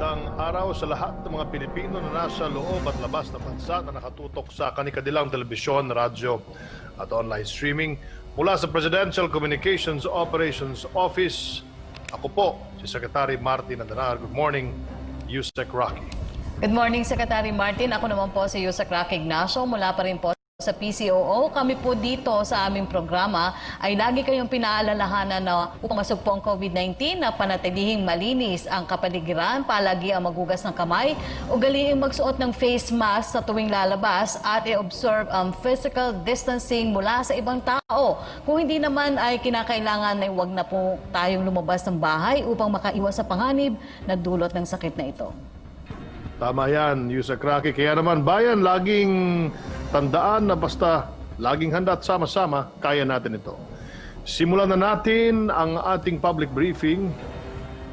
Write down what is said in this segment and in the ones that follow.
Magandang araw sa lahat ng mga Pilipino na nasa loob at labas ng bansa na nakatutok sa kanilang telebisyon, radyo at online streaming. Mula sa Presidential Communications Operations Office, ako po si Secretary Martin Andanar. Good morning, Yusek Rocky. Good morning, Secretary Martin. Ako naman po si Yusek Rocky Ignacio. Mula pa rin po sa PCOO. Kami po dito sa aming programa ay lagi kayong pinaalalahanan na upang masugpo ang COVID-19 na panatilihing malinis ang kapaligiran, palagi ang maghugas ng kamay, ugaliing magsuot ng face mask sa tuwing lalabas at i-observe ang physical distancing mula sa ibang tao. Kung hindi naman ay kinakailangan na huwag na po tayong lumabas ng bahay upang makaiwas sa panganib na dulot ng sakit na ito. Tama yan, Yusek Rocky. Kaya naman bayan, laging tandaan na basta laging handa at sama-sama, kaya natin ito. Simulan na natin ang ating public briefing.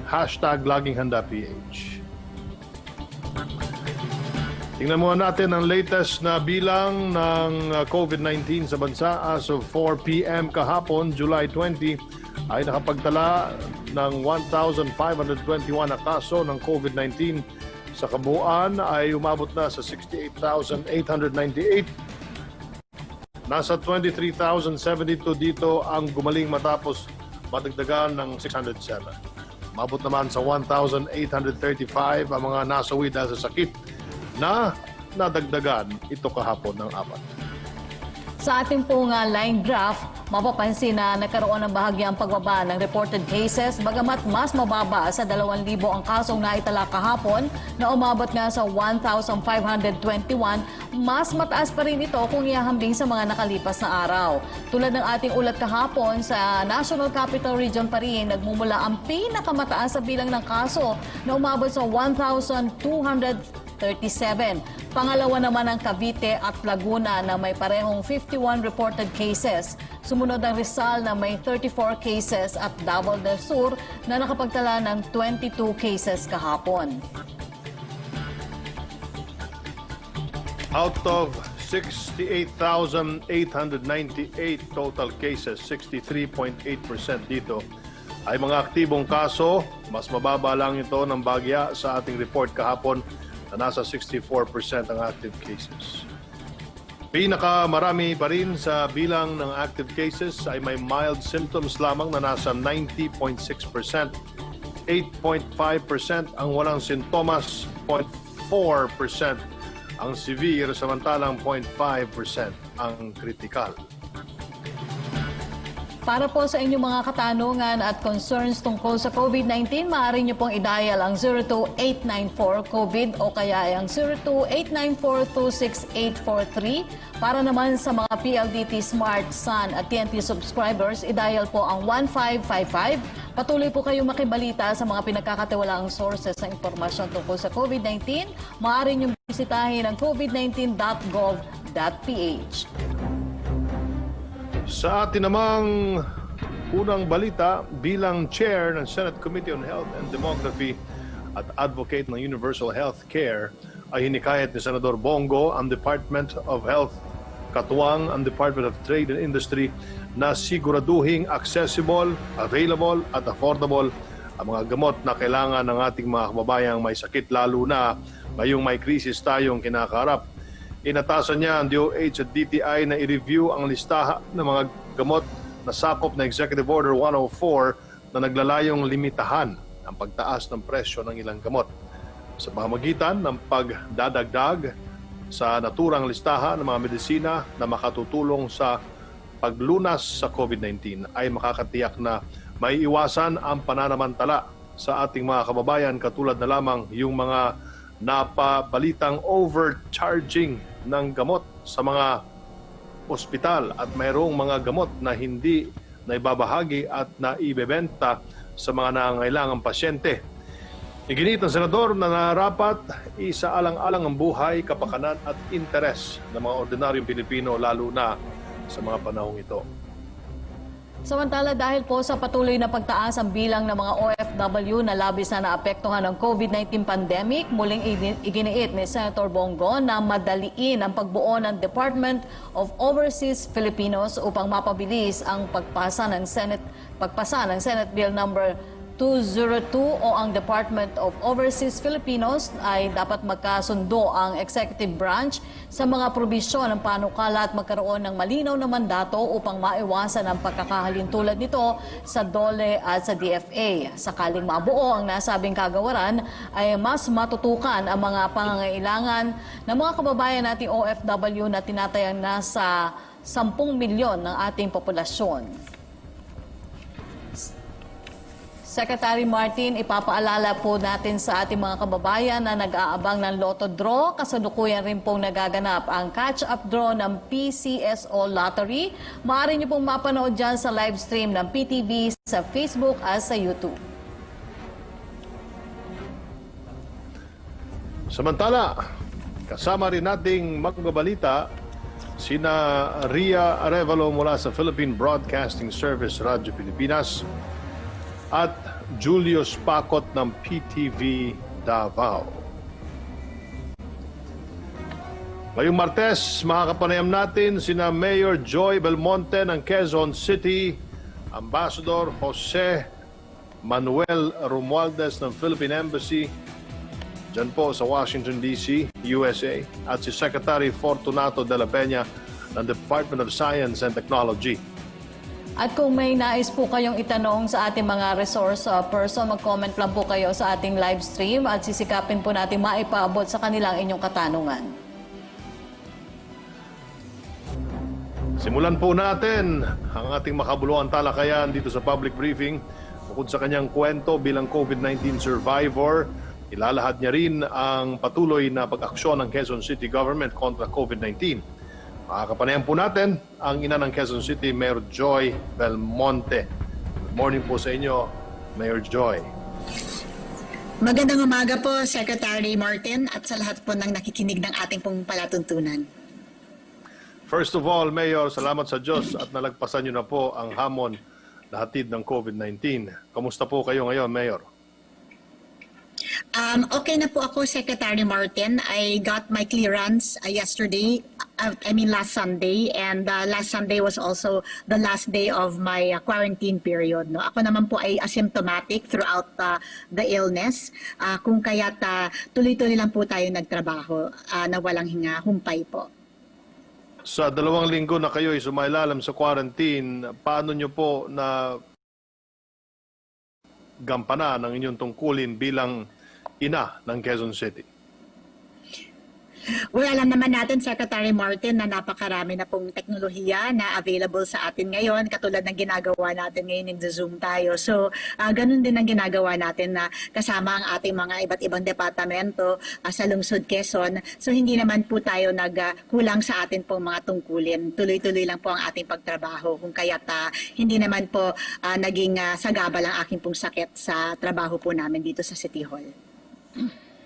#LagingHandaPH. Tingnan muna natin ang latest na bilang ng COVID-19 sa bansa. As of 4 p.m. kahapon, July 20, ay nakapagtala ng 1,521 na kaso ng COVID-19. Sa kabuuan ay umabot na sa 68,898. Nasa 23,072 dito ang gumaling matapos madagdagan ng 607. Umabot naman sa 1,835 ang mga nasawi dahil sa sakit na nadagdagan ito kahapon ng 4. Sa ating pong line graph, mapapansin na nagkaroon ng bahagyang pagbaba ng reported cases, bagamat mas mababa sa 2,000 ang kasong naitala kahapon na umabot nga sa 1,521, mas mataas pa rin ito kung ihahambing sa mga nakalipas na araw. Tulad ng ating ulat kahapon, sa National Capital Region pa rin nagmumula ang pinakamataas sa bilang ng kaso na umabot sa 1,237. Pangalawa naman ang Cavite at Laguna na may parehong 51 reported cases. Sumunod ang Rizal na may 34 cases at Davao del Sur na nakapagtala ng 22 cases kahapon. Out of 68,898 total cases, 63.8% dito ay mga aktibong kaso. Mas mababa lang ito ng bagya sa ating report kahapon na nasa 64% ang active cases. Pinakamarami pa rin sa bilang ng active cases ay may mild symptoms lamang na nasa 90.6%. 8.5% ang walang sintomas, 0.4% ang severe, samantalang 0.5% ang critical. Para po sa inyong mga katanungan at concerns tungkol sa COVID-19, maaari niyo pong i-dial ang 02894-COVID o kaya ang 02894-26843. Para naman sa mga PLDT Smart, Sun at TNT subscribers, i-dial po ang 1555. Patuloy po kayong makibalita sa mga pinagkakatiwalaang sources ng impormasyon tungkol sa COVID-19. Maaari niyong bisitahin ang covid19.gov.ph. Sa atin namang unang balita, bilang chair ng Senate Committee on Health and Demography at advocate ng Universal Health Care, ay hinikayat ni Senador Bongo ang Department of Health, katuwang ang Department of Trade and Industry na siguraduhing accessible, available at affordable ang mga gamot na kailangan ng ating mga kababayang may sakit, lalo na ngayong may krisis tayong kinakaharap. Inatasan niya ang DOH at DTI na i-review ang listahan ng mga gamot na sakop na Executive Order 104 na naglalayong limitahan ang pagtaas ng presyo ng ilang gamot. Sa pamamagitan ng pagdadagdag sa naturang listahan ng mga medisina na makatutulong sa paglunas sa COVID-19 ay makakatiyak na may iwasan ang pananamantala sa ating mga kababayan, katulad na lamang yung mga napabalitang overcharging ng gamot sa mga ospital at mayroong mga gamot na hindi naibabahagi at naibebenta sa mga nangangailangang pasyente. Iginit ng senador na narapat isaalang-alang ang buhay, kapakanan at interes ng mga ordinaryong Pilipino, lalo na sa mga panahong ito. Samantala, dahil po sa patuloy na pagtaas ang bilang ng mga OFW na labis na naapektuhan ng COVID-19 pandemic, muling iginiit ni Senator Bongo na madaliin ang pagbuo ng Department of Overseas Filipinos upang mapabilis ang pagpasa ng Senate Bill number 202 o ang Department of Overseas Filipinos ay dapat magkasundo ang executive branch sa mga probisyon ng panukala at magkaroon ng malinaw na mandato upang maiwasan ang pagkakahalintulad nito sa DOLE at sa DFA. Sakaling mabuo ang nasabing kagawaran ay mas matutukan ang mga pangangailangan ng mga kababayan nating OFW na tinatayang nasa 10 milyon ng ating populasyon. Secretary Martin, ipapaalala po natin sa ating mga kababayan na nag-aabang ng Lotto Draw. Kasalukuyan rin pong nagaganap ang catch-up draw ng PCSO Lottery. Maaari niyo pong mapanood dyan sa live stream ng PTV sa Facebook at sa YouTube. Samantala, kasama rin nating magbabalita sina Ria Arevalo mula sa Philippine Broadcasting Service Radyo Pilipinas at Julius Pacot ng PTV Davao. Ngayong Martes, makakapanayam natin sina Mayor Joy Belmonte ng Quezon City, Ambassador Jose Manuel Romualdez ng Philippine Embassy dyan po sa Washington, D.C., USA, at si Secretary Fortunato de la Peña ng Department of Science and Technology. At kung may nais po kayong itanong sa ating mga resource person, mag-comment lang po kayo sa ating live stream at sisikapin po natin maipaabot sa kanilang inyong katanungan. Simulan po natin ang ating makabuluhang talakayan dito sa public briefing. Bukod sa kanyang kwento bilang COVID-19 survivor, ilalahad niya rin ang patuloy na pag-aksyon ng Quezon City Government kontra COVID-19. Makakapanayam po natin ang ina ng Quezon City, Mayor Joy Belmonte. Good morning po sa inyo, Mayor Joy. Magandang umaga po, Secretary Martin, at sa lahat po ng nakikinig ng ating pong palatuntunan. First of all, Mayor, salamat sa Diyos at nalagpasan niyo na po ang hamon na hatid ng COVID-19. Kamusta po kayo ngayon, Mayor? Okay na po ako, Secretary Martin. I got my clearance yesterday, last Sunday, and last Sunday was also the last day of my quarantine period. No? Ako naman po ay asymptomatic throughout the illness, kung kaya't tuloy-tuloy lang po tayo nagtrabaho na walang hinga, humpay po. Sa 2 linggo na kayo ay sumailalim sa quarantine, paano nyo po na gampanan ang inyong tungkulin bilang ina ng Quezon City? Well, alam naman natin, Secretary Martin, na napakarami na pong teknolohiya na available sa atin ngayon, katulad ng ginagawa natin ngayon, nag-Zoom tayo. So, ganun din ang ginagawa natin na kasama ang ating mga iba't ibang departamento sa lungsod Quezon. So, hindi naman po tayo nagkulang sa atin pong mga tungkulin. Tuloy-tuloy lang po ang ating pagtrabaho. Kung kaya't hindi naman po naging sagabal ang aking pong sakit sa trabaho po namin dito sa City Hall.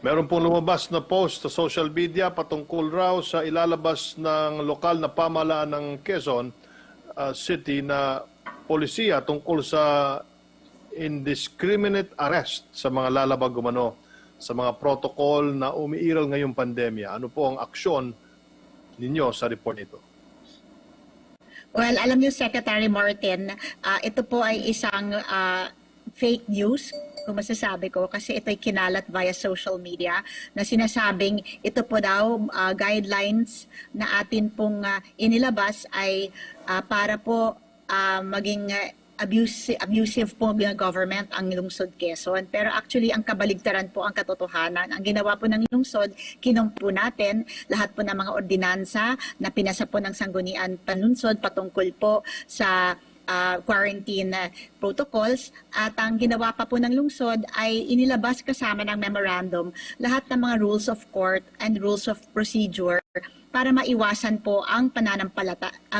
Meron pong lumabas na post sa social media patungkol raw sa ilalabas ng lokal na pamahalaan ng Quezon City na polisiya tungkol sa indiscriminate arrest sa mga lalabag umano sa mga protocol na umiiral ngayong pandemya. Ano po ang aksyon ninyo sa report nito? Well, alam niyo, Secretary Martin, ito po ay isang fake news, kung masasabi ko, kasi ito'y kinalat via social media na sinasabing ito po daw guidelines na atin pong inilabas ay para po maging abusive po ng government ang lungsod Quezon. Pero actually, ang kabaligtaran po ang katotohanan. Ang ginawa po ng lungsod, kinompo natin lahat po ng mga ordinansa na pinasa po ng sanggunian panunsod patungkol po sa quarantine protocols, at ang ginawa pa po ng lungsod ay inilabas kasama ng memorandum lahat ng mga rules of court and rules of procedure para maiwasan po ang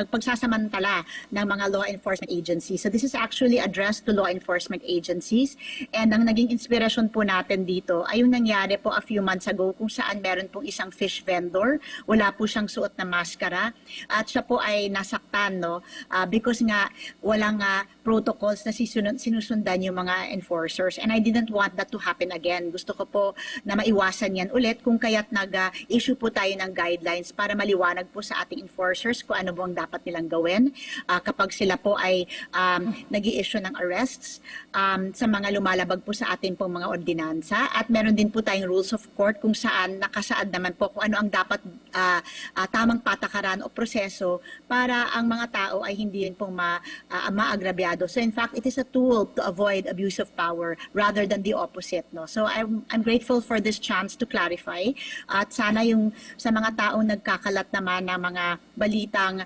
pagsasamantala ng mga law enforcement agencies. So this is actually addressed to law enforcement agencies, and ang naging inspirasyon po natin dito ay yung nangyari po a few months ago kung saan meron pong isang fish vendor, wala po siyang suot na maskara at siya po ay nasaktan, no, because nga walang protocols na sinusundan yung mga enforcers. And I didn't want that to happen again. Gusto ko po na maiwasan yan ulit kung kaya't nag-issue po tayo ng guidelines para maliwanag po sa ating enforcers kung ano po ang dapat nilang gawin kapag sila po ay nag-i-issue ng arrests sa mga lumalabag po sa ating pong mga ordinansa. At meron din po tayong rules of court kung saan nakasaad naman po kung ano ang dapat tamang patakaran o proseso para ang mga tao ay hindi rin pong maagrabyado. So in fact, it is a tool to avoid abuse of power rather than the opposite. No? So I'm grateful for this chance to clarify. At sana yung sa mga taong nagkakalat naman ng mga balitang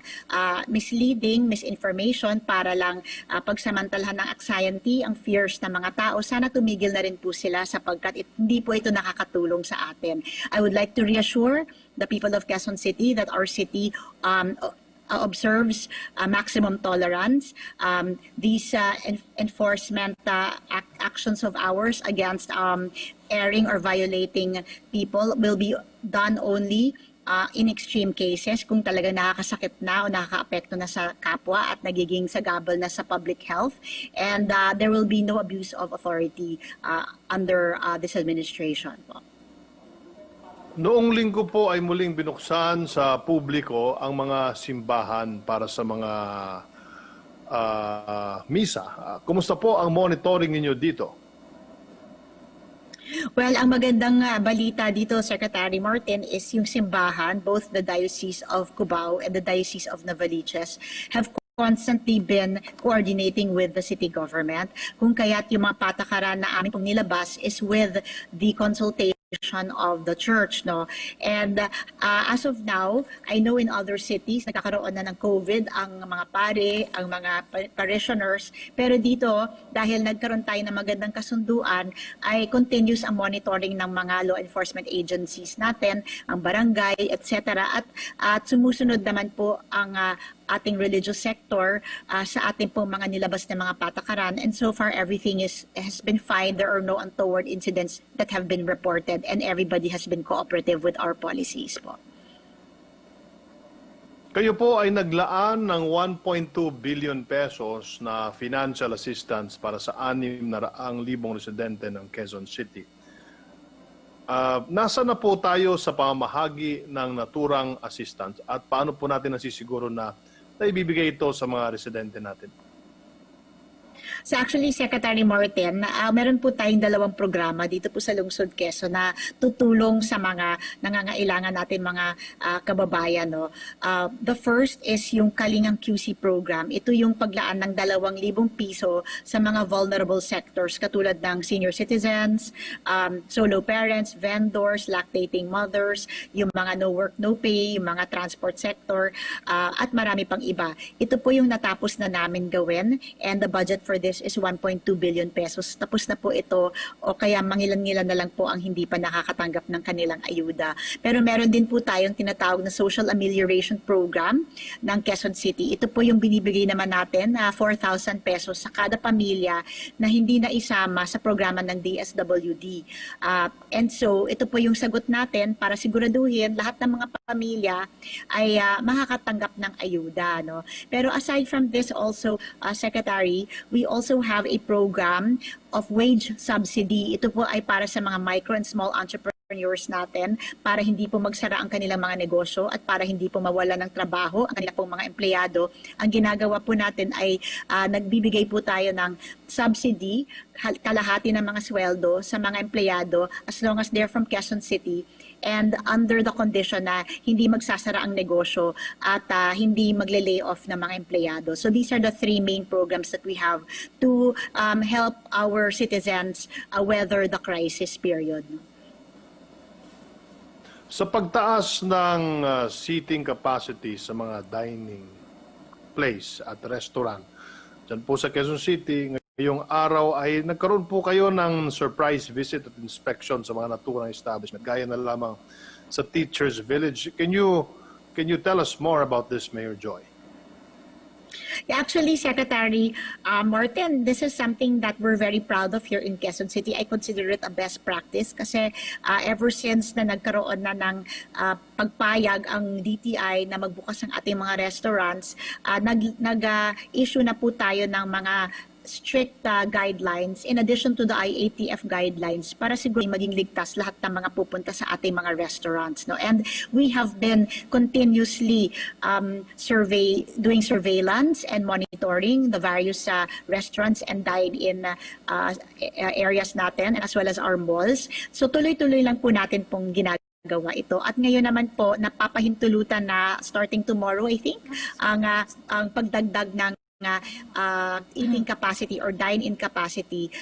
misleading, misinformation para lang pagsamantalahan ng anxiety, ang fears ng mga tao, sana tumigil na rin po sila sapagkat hindi po ito nakakatulong sa atin. I would like to reassure the people of Quezon City that our city observes maximum tolerance. These enforcement actions of ours against erring or violating people will be done only in extreme cases kung talaga nakakasakit na o nakakaapekto na sa kapwa at nagiging sagabal na sa public health. And there will be no abuse of authority under this administration. Noong linggo po ay muling binuksan sa publiko ang mga simbahan para sa mga misa. Kumusta po ang monitoring ninyo dito? Well, ang magandang balita dito, Secretary Martin, is yung simbahan, both the Diocese of Cubao and the Diocese of Novaliches, have constantly been coordinating with the city government. Kung kaya't yung mga patakaran na aming pong nilabas is with the consultation of the church, no? And as of now, I know in other cities nagkakaroon na ng COVID ang mga pare, ang mga parishioners, pero dito dahil nagkaroon tayo ng magandang kasunduan ay continuous ang monitoring ng mga law enforcement agencies natin, ang barangay, etc. At sumusunod naman po ang ating religious sector sa ating pong mga nilabas na mga patakaran, and so far everything has been fine. There are no untoward incidents that have been reported and everybody has been cooperative with our policies po. Kayo po ay naglaan ng 1.2 billion pesos na financial assistance para sa 600,000 residente ng Quezon City. Nasa na po tayo sa pamamahagi ng naturang assistance at paano po natin nasisiguro na ibibigay ito sa mga residente natin? So actually, Secretary Martin, meron po tayong 2 programa dito po sa Lungsod Quezon na tutulong sa mga nangangailangan natin mga kababayan. No? The first is yung Kalingang QC program. Ito yung paglaan ng 2,000 piso sa mga vulnerable sectors katulad ng senior citizens, solo parents, vendors, lactating mothers, yung mga no work, no pay, yung mga transport sector, at marami pang iba. Ito po yung natapos na namin gawin, and the budget for this is 1.2 billion pesos. Tapos na po ito, o kaya mangilan-ngilan na lang po ang hindi pa nakakatanggap ng kanilang ayuda. Pero meron din po tayong tinatawag na Social Amelioration Program ng Quezon City. Ito po yung binibigay naman natin na 4,000 pesos sa kada pamilya na hindi na isama sa programa ng DSWD. And so, ito po yung sagot natin para siguraduhin lahat ng mga pamilya ay makakatanggap ng ayuda. No? Pero aside from this also, Secretary, we also have a program of wage subsidy. Ito po ay para sa mga micro and small entrepreneurs natin para hindi po magsara ang kanilang mga negosyo at para hindi po mawala ng trabaho ang kanilang pong mga empleyado. Ang ginagawa po natin ay nagbibigay po tayo ng subsidy, kalahati ng mga sweldo sa mga empleyado as long as they're from Quezon City, and under the condition na hindi magsasara ang negosyo at hindi magle-lay off ng mga empleyado. So these are the 3 main programs that we have to help our citizens weather the crisis period. Sa pagtaas ng seating capacity sa mga dining place at restaurant, dyan po sa Quezon City, ngayong araw ay nagkaroon po kayo ng surprise visit at inspection sa mga naturang establishment, gaya na lamang sa Teachers Village. Can you tell us more about this, Mayor Joy? Actually, Secretary Martin, this is something that we're very proud of here in Quezon City. I consider it a best practice kasi ever since na nagkaroon na ng pagpayag ang DTI na magbukas ng ating mga restaurants, nag-issue na po tayo ng mga strict guidelines in addition to the IATF guidelines para siguro maging ligtas lahat ng mga pupunta sa ating mga restaurants, no? And we have been continuously doing surveillance and monitoring the various restaurants and dine-in areas natin, as well as our malls. So tuloy-tuloy lang po natin pong ginagawa ito. At ngayon naman po, napapahintulutan na starting tomorrow, I think, ang pagdagdag ng eating capacity or dine-in capacity,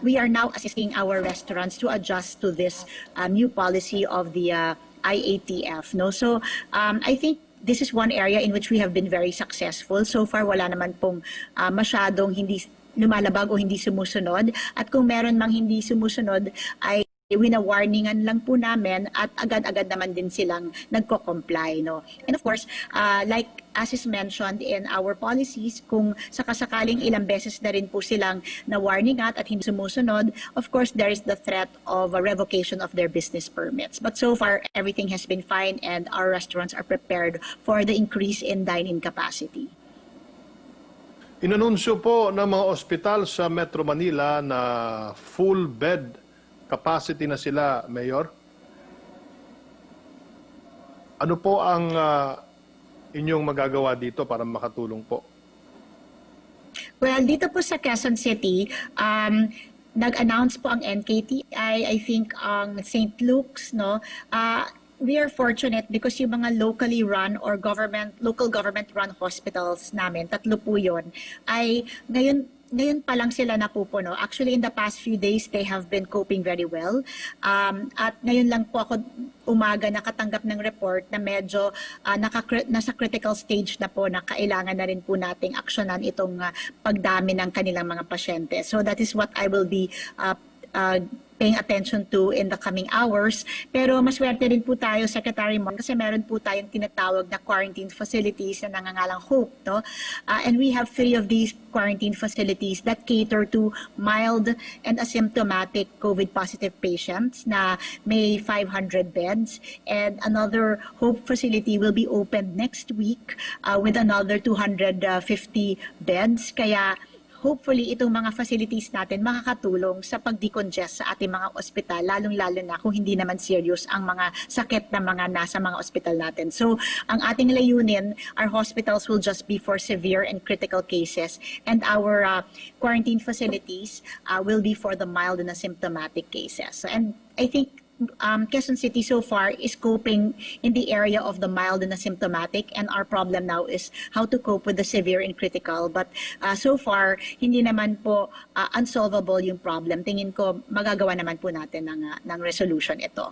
we are now assisting our restaurants to adjust to this new policy of the IATF. No? So I think this is one area in which we have been very successful. So far, wala naman pong masyadong hindi lumalabag o hindi sumusunod. At kung meron mang hindi sumusunod, ay wina-warningan lang po namin at agad-agad naman din silang nagko-comply, no? And of course, like as is mentioned in our policies, kung sakasakaling ilang beses na rin po silang na-warningan at hindi sumusunod, of course, there is the threat of a revocation of their business permits. But so far, everything has been fine and our restaurants are prepared for the increase in dine-in capacity. Inanunsyo po ng mga ospital sa Metro Manila na full bed capacity na sila, Mayor. Ano po ang inyong magagawa dito para makatulong po? Well, dito po sa Quezon City, nag-announce po ang NKTI, I think ang St. Luke's, no? We are fortunate because yung mga locally run or local government run hospitals namin, tatlo po yun, ay ngayon pa lang sila napupuno. Actually, in the past few days, they have been coping very well. At ngayon lang po ako umaga nakatanggap ng report na medyo nasa critical stage na po na kailangan na rin po nating aksyonan itong pagdami ng kanilang mga pasyente. So that is what I will be paying attention to in the coming hours. Pero maswerte rin po tayo, Secretary Mon, kasi meron po tayong tinatawag na quarantine facilities na nangangalang HOPE, no? And we have 3 of these quarantine facilities that cater to mild and asymptomatic COVID-positive patients na may 500 beds. And another HOPE facility will be opened next week with another 250 beds. Kaya hopefully, itong mga facilities natin makakatulong sa pag-decongest sa ating mga ospital, lalong-lalo na kung hindi naman serious ang mga sakit na mga nasa mga ospital natin. So, ang ating layunin, our hospitals will just be for severe and critical cases, and our quarantine facilities will be for the mild and asymptomatic cases. And I think Quezon City so far is coping in the area of the mild and asymptomatic, and our problem now is how to cope with the severe and critical. But so far, hindi naman po unsolvable yung problem. Tingin ko magagawa naman po natin ng resolution ito.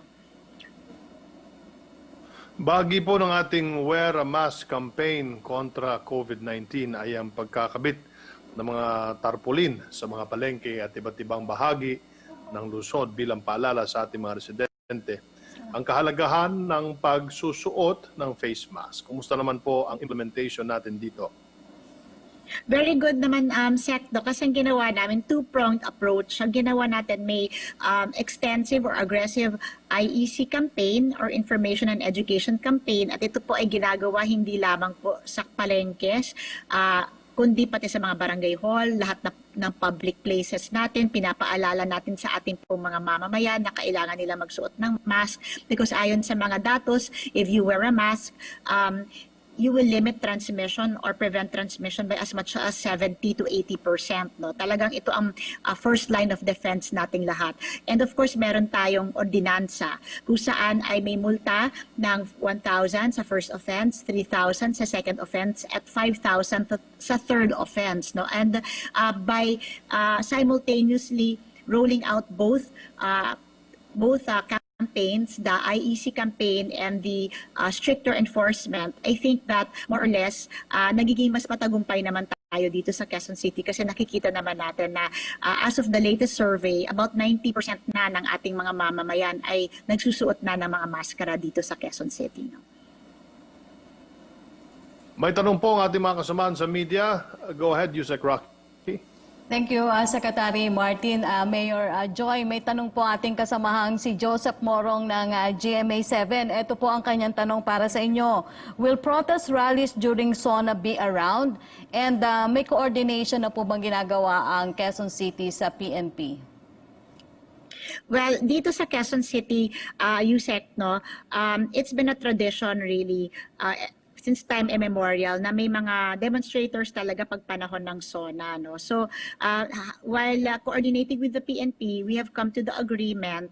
Bahagi po ng ating Wear a Mask campaign kontra COVID-19 ay ang pagkakabit ng mga tarpaulin sa mga palengke at iba't ibang bahagi ng lungsod bilang paalala sa ating mga residente ang kahalagahan ng pagsusuot ng face mask. Kumusta naman po ang implementation natin dito? Very good naman, Sec, kasi ang ginawa namin, two-pronged approach. Ang ginawa natin, may extensive or aggressive IEC campaign or Information and Education campaign. At ito po ay ginagawa hindi lamang po sa palengkes, kundi pati sa mga barangay hall, lahat ng public places natin, pinapaalala natin sa ating pong mga mamamayan na kailangan nila magsuot ng mask because ayon sa mga datos, if you wear a mask, you will limit transmission or prevent transmission by as much as 70 to 80%. No? Talagang ito ang first line of defense nating lahat. And of course, meron tayong ordinansa kung saan ay may multa ng 1,000 sa first offense, 3,000 sa second offense, at 5,000 sa third offense. No? And by simultaneously rolling out both campaigns, the IEC campaign and the stricter enforcement, I think that more or less nagiging mas matagumpay naman tayo dito sa Quezon City kasi nakikita naman natin na as of the latest survey, about 90% na ng ating mga mamamayan ay nagsusuot na ng mga maskara dito sa Quezon City. No? May tanong po ang ating mga kasamahan sa media. Go ahead, Yusek Rocky. Thank you, Secretary Martin. Mayor Joy, may tanong po ating kasamahang si Joseph Morong ng GMA7. Ito po ang kanyang tanong para sa inyo. Will protest rallies during SONA be around? And may coordination na po bang ginagawa ang Quezon City sa PNP? Well, dito sa Quezon City, USEC, no, it's been a tradition really since time immemorial na may mga demonstrators talaga pag panahon ng SONA. No? So, while coordinating with the PNP, we have come to the agreement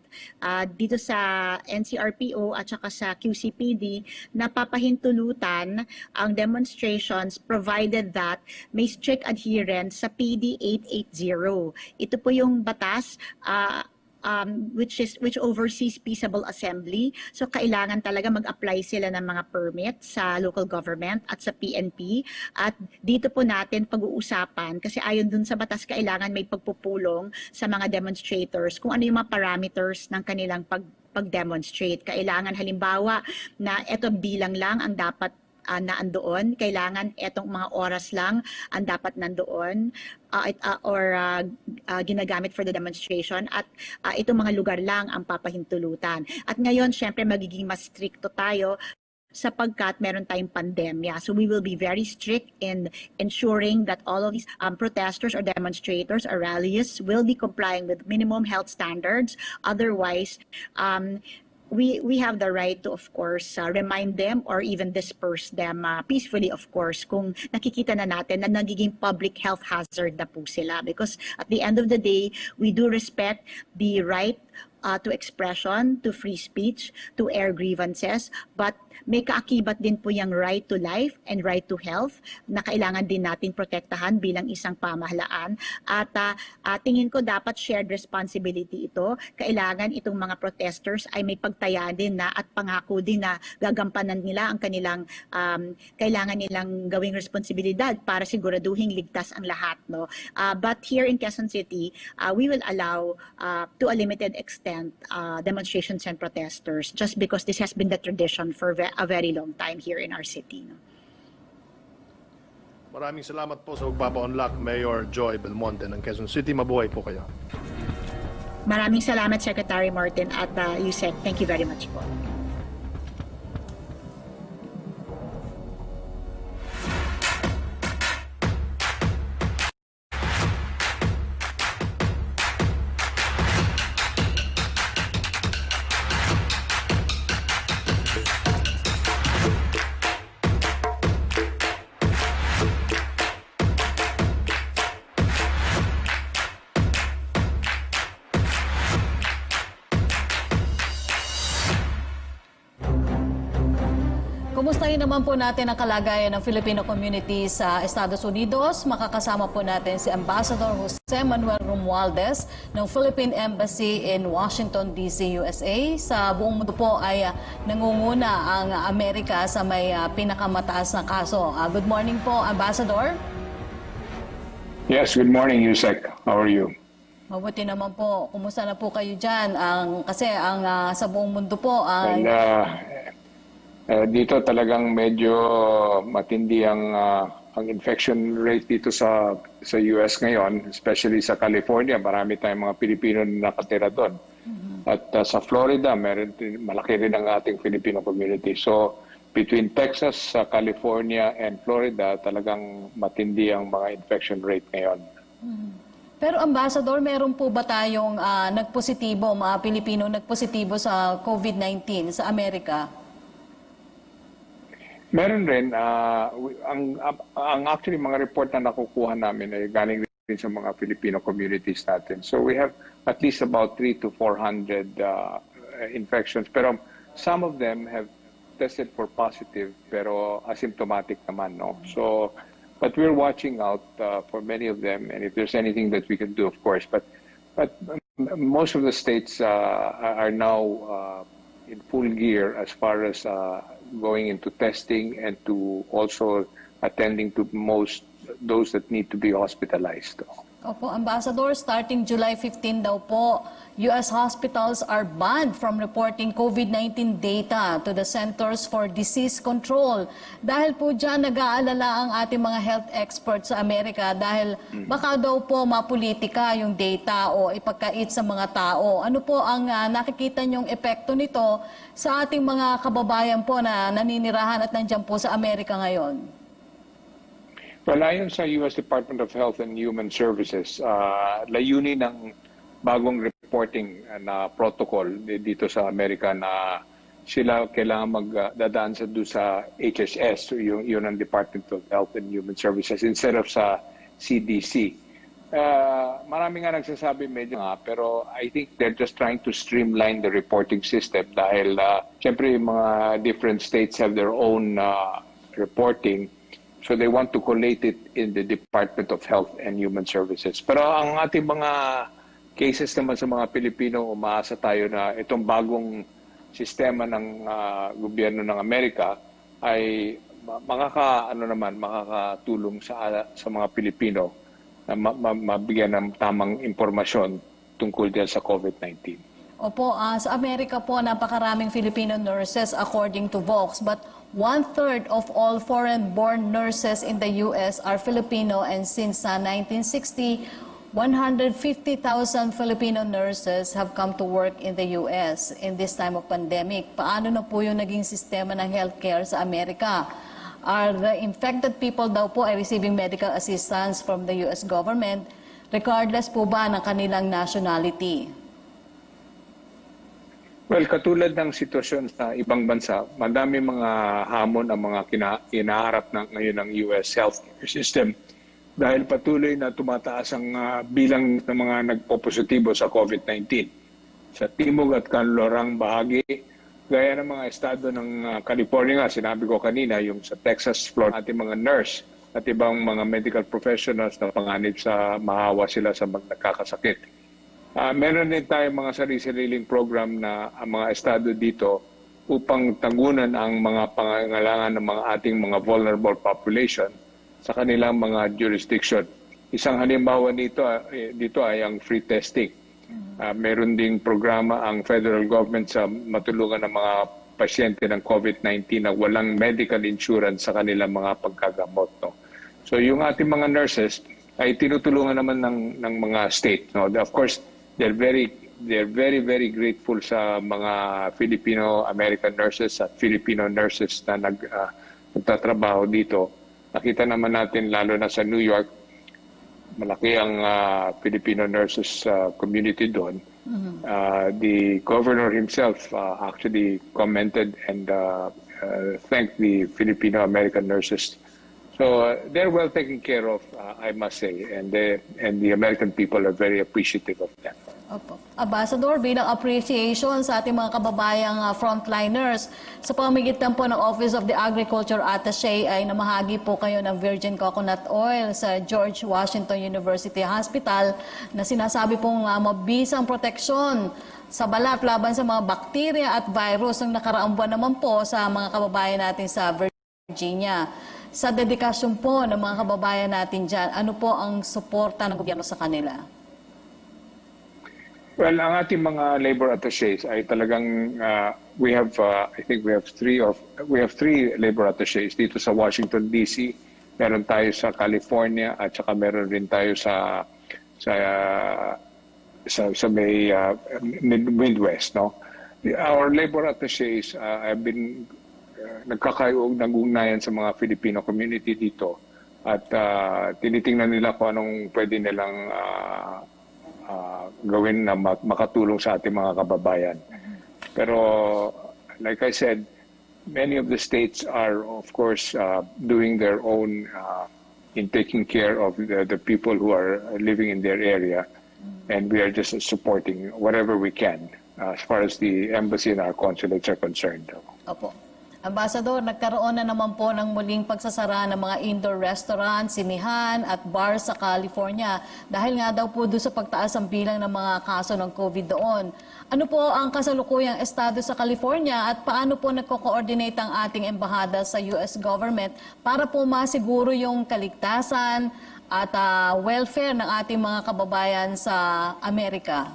dito sa NCRPO at saka sa QCPD na papahintulutan ang demonstrations provided that may strict adherence sa PD 880. Ito po yung batas which oversees peaceable assembly. So kailangan talaga mag-apply sila ng mga permit sa local government at sa PNP. At dito po natin pag-uusapan kasi ayon dun sa batas kailangan may pagpupulong sa mga demonstrators kung ano yung mga parameters ng kanilang pag-demonstrate. Kailangan halimbawa na eto bilang lang ang dapat na andoon, kailangan etong mga oras lang ang dapat nandoon ginagamit for the demonstration at itong mga lugar lang ang papahintulutan. At ngayon, syempre, magiging mas stricto tayo sapagkat meron tayong pandemya. So we will be very strict in ensuring that all of these protesters or demonstrators or rallies will be complying with minimum health standards. Otherwise, we have the right to, of course, remind them or even disperse them peacefully, of course, kung nakikita na natin na nagiging public health hazard na po sila. Because at the end of the day, we do respect the right to expression, to free speech, to air grievances, but may kaakibat din po yung right to life and right to health na kailangan din natin protektahan bilang isang pamahalaan. At tingin ko dapat shared responsibility ito. Kailangan itong mga protesters ay may pagtaya din na at pangako din na gagampanan nila ang kanilang kailangan nilang gawing responsibilidad para siguraduhin ligtas ang lahat. No? But here in Quezon City, we will allow to a limited extent demonstrations and protesters just because this has been the tradition for a very long time here in our city. No? Maraming salamat po sa pagpapa-unlock, Mayor Joy Belmonte ng Quezon City. Mabuhay po kayo. Maraming salamat, Secretary Martin at USEC. Thank you very much po. Kumustahin naman po natin ang kalagayan ng Filipino community sa Estados Unidos. Makakasama po natin si Ambassador Jose Manuel Romualdez ng Philippine Embassy in Washington, D.C., USA. Sa buong mundo po ay nangunguna ang Amerika sa may pinakamataas na kaso. Good morning po, Ambassador. Yes, good morning, Yusek. How are you? Mabuti naman po. Kumusta na po kayo dyan? Kasi sa buong mundo po ay... dito talagang medyo matindi ang infection rate dito sa US ngayon, especially sa California. Marami tayong mga Pilipino na nakatira doon. At sa Florida, malaki rin ang ating Filipino community. So between Texas, California, and Florida, talagang matindi ang mga infection rate ngayon. Pero Ambassador, meron po ba tayong nagpositibo, mga Pilipino nagpositibo sa COVID-19 sa Amerika? Meron rin. Ang actually mga report na nakukuha namin ay galing rin sa mga Filipino communities natin. So we have at least about 300 to 400 infections. Pero some of them have tested for positive pero asymptomatic naman. No? So, but we're watching out for many of them. And if there's anything that we can do, of course. But most of the states are now in full gear as far as going into testing and to also attending to most those that need to be hospitalized. Opo, Ambassador, starting July 15 daw po, U.S. hospitals are banned from reporting COVID-19 data to the Centers for Disease Control. Dahil po dyan, nag-aalala ang ating mga health experts sa Amerika dahil baka daw po mapolitika yung data o ipagkait sa mga tao. Ano po ang nakikita niyong epekto nito sa ating mga kababayan po na naninirahan at nandyan po sa Amerika ngayon? Well, ayon sa U.S. Department of Health and Human Services, layunin ng bagong reporting na protocol dito sa Amerika na sila kailangan magdadaan sa HHS, so yun ang Department of Health and Human Services, instead of sa CDC. Marami nga nagsasabi medyo nga, pero I think they're just trying to streamline the reporting system dahil syempre mga different states have their own reporting. So they want to collate it in the Department of Health and Human Services. Pero ang ating mga cases naman sa mga Pilipino, umaasa tayo na itong bagong sistema ng gobyerno ng Amerika ay makakatulong sa mga Pilipino na mabigyan ng tamang impormasyon tungkol diyan sa COVID-19. Opo, sa Amerika po, napakaraming Filipino nurses according to Vox. But 1/3 of all foreign-born nurses in the U.S. are Filipino, and since 1960, 150,000 Filipino nurses have come to work in the U.S. in this time of pandemic. Paano na po yung naging sistema ng healthcare sa Amerika? Are the infected people daw po ay receiving medical assistance from the U.S. government regardless po ba ng kanilang nationality? Well, katulad ng sitwasyon sa ibang bansa, madami mga hamon ang mga kinaharap ngayon ng US healthcare system dahil patuloy na tumataas ang bilang ng mga nagpo-positibo sa COVID-19. Sa timog at kanlurang bahagi, gaya ng mga estado ng California nga, sinabi ko kanina, yung sa Texas, Florida, ating mga nurse at ibang mga medical professionals na panganib sa mahawa sila sa nagkakasakit. Meron din tayong mga sarili-sariling program na ang mga estado dito upang tagunan ang mga pangangailangan ng mga ating mga vulnerable population sa kanilang mga jurisdiction. Isang halimbawa dito ay ang free testing. Meron ding programa ang federal government sa matulungan ng mga pasyente ng COVID-19 na walang medical insurance sa kanilang mga pagkagamot. No? So yung ating mga nurses ay tinutulungan naman ng mga state. No? Of course, they're very grateful sa mga Filipino-American nurses at Filipino nurses na nagtatrabaho dito. Nakita naman natin lalo na sa New York, malaki ang Filipino nurses community doon. The governor himself actually commented and thanked the Filipino-American nurses. So they're well taken care of, I must say, and the American people are very appreciative of that. Opo. Ambassador, bilang appreciation sa ating mga kababayang frontliners, sa pamamagitan po ng Office of the Agriculture Attaché ay namahagi po kayo ng virgin coconut oil sa George Washington University Hospital na sinasabi pong mabisang proteksyon sa balat laban sa mga bakterya at virus ng nakaraang buwan naman po sa mga kababayan natin sa Virginia. Sa dedikasyon po ng mga kababayan natin dyan, ano po ang suporta ng gobyerno sa kanila? Well, ang ating mga labor attachés ay talagang I think we have three labor attachés dito sa Washington DC. Meron tayo sa California at saka meron rin tayo sa may Midwest, no? Our labor attachés have been nag-ugnayan sa mga Filipino community dito at tinitingnan nila kung anong pwede nilang gawin na makatulong sa ating mga kababayan. Pero like I said, many of the states are of course doing their own in taking care of the people who are living in their area, and we are just supporting whatever we can as far as the embassy and our consulates are concerned. Opo. Ambassador, nagkaroon na naman po ng muling pagsasara ng mga indoor restaurant, sinihan at bar sa California dahil nga daw po doon sa pagtaas ang bilang ng mga kaso ng COVID doon. Ano po ang kasalukuyang estado sa California at paano po nagko-coordinate ang ating embahada sa US government para po masiguro yung kaligtasan at welfare ng ating mga kababayan sa Amerika?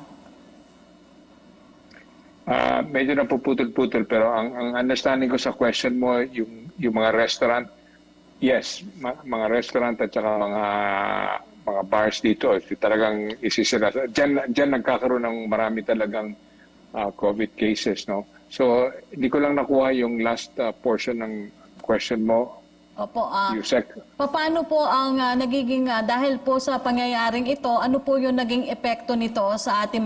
Medyo napuputol-putol pero ang understanding ko sa question mo yung mga restaurant, yes, mga restaurant at saka mga bars dito, if talagang isisira, diyan nagkakaroon ng marami talagang COVID cases, no? So hindi ko lang nakuha yung last portion ng question mo. Opo, Yusek. paano po ang nagiging, dahil po sa pangyayaring ito, ano po yung naging epekto nito sa ating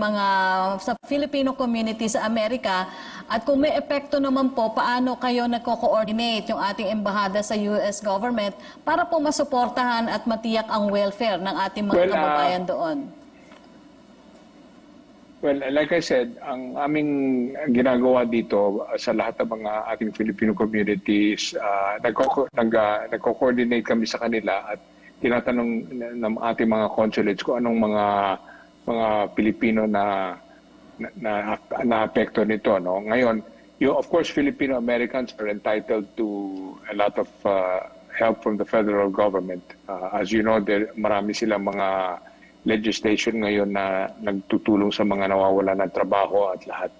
sa Filipino community sa Amerika? At kung may epekto naman po, paano kayo nagko-coordinate yung ating embahada sa US government para po masuportahan at matiyak ang welfare ng ating mga kababayan doon? Well, like I said, ang aming ginagawa dito sa lahat ng mga ating Filipino communities, nagko-coordinate kami sa kanila at tinatanong ng ating mga consulates kung anong mga Pilipino na apekto nito, no? Ngayon, of course, Filipino Americans are entitled to a lot of help from the federal government. As you know, marami silang mga legislation ngayon na nagtutulong sa mga nawawala ng trabaho at lahat.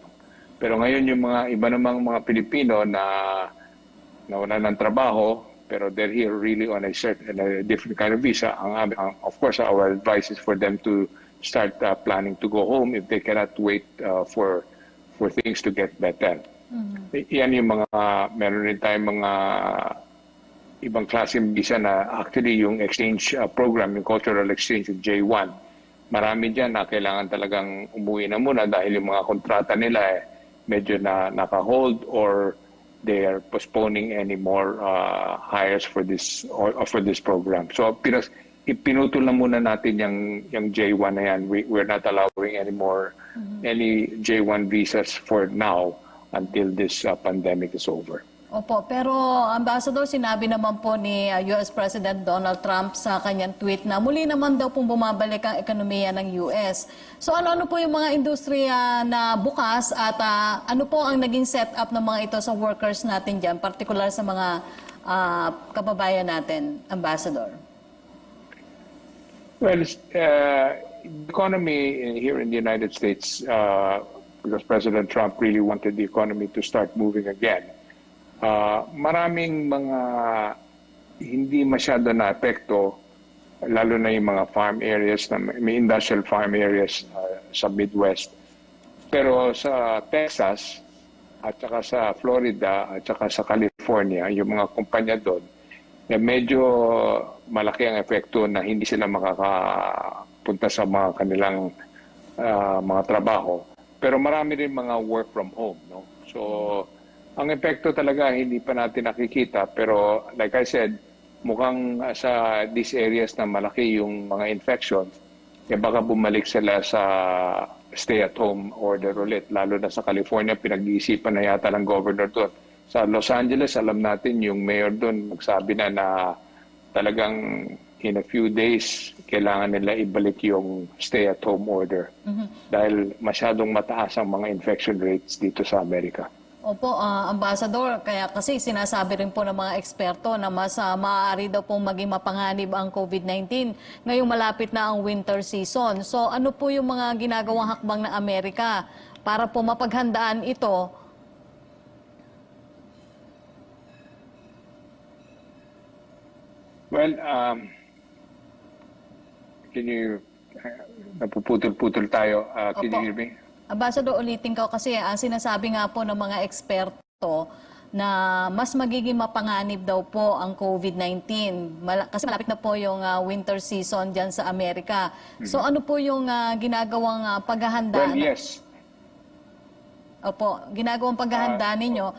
Pero ngayon yung mga iba namang mga Pilipino na nawala ng trabaho, pero they're here really on a different kind of visa. Of course, our advice is for them to start planning to go home if they cannot wait for things to get better. Yan yung meron rin tayong mga ibang klaseng visa na actually yung exchange program, yung cultural exchange, yung J1. Marami dyan na kailangan talagang umuwi na muna dahil yung mga kontrata nila medyo na naka-hold or they are postponing any more hires for this program. So pinutol na muna natin yung J1 na yan. We're not allowing any J1 visas for now until this pandemic is over. Opo, pero Ambassador, sinabi naman po ni US President Donald Trump sa kanyang tweet na muli naman daw pong bumabalik ang ekonomiya ng US. So ano po yung mga industriya na bukas at ano po ang naging setup ng mga ito sa workers natin dyan, particular sa mga kababayan natin, Ambassador? Well, the economy here in the United States, because President Trump really wanted the economy to start moving again, maraming mga hindi masyado na epekto, lalo na yung mga farm areas, may industrial farm areas sa Midwest. Pero sa Texas, at saka sa Florida, at saka sa California, yung mga kumpanya doon, medyo malaki ang epekto na hindi sila makakapunta sa mga kanilang mga trabaho. Pero marami rin mga work from home, no? So, ang epekto talaga hindi pa natin nakikita, pero like I said, mukhang sa these areas na malaki yung mga infections, baka bumalik sila sa stay-at-home order ulit. Lalo na sa California, pinag-iisipan na yata ng governor doon. Sa Los Angeles, alam natin yung mayor doon magsabi na talagang in a few days, kailangan nila ibalik yung stay-at-home order. Dahil masyadong mataas ang mga infection rates dito sa Amerika. Opo, Ambassador, kaya kasi sinasabi rin po ng mga eksperto na mas maaari daw pong maging mapanganib ang COVID-19 ngayong malapit na ang winter season. So ano po yung mga ginagawang hakbang ng Amerika para po mapaghandaan ito? Well, napuputol-putol tayo. Can you hear me? Ambassador, ulitin ko kasi ang sinasabi nga po ng mga eksperto na mas magiging mapanganib daw po ang COVID-19. Kasi malapit na po yung winter season dyan sa Amerika. So ano po yung ginagawang paghahanda? Well, yes. Opo, ginagawang paghahanda ninyo.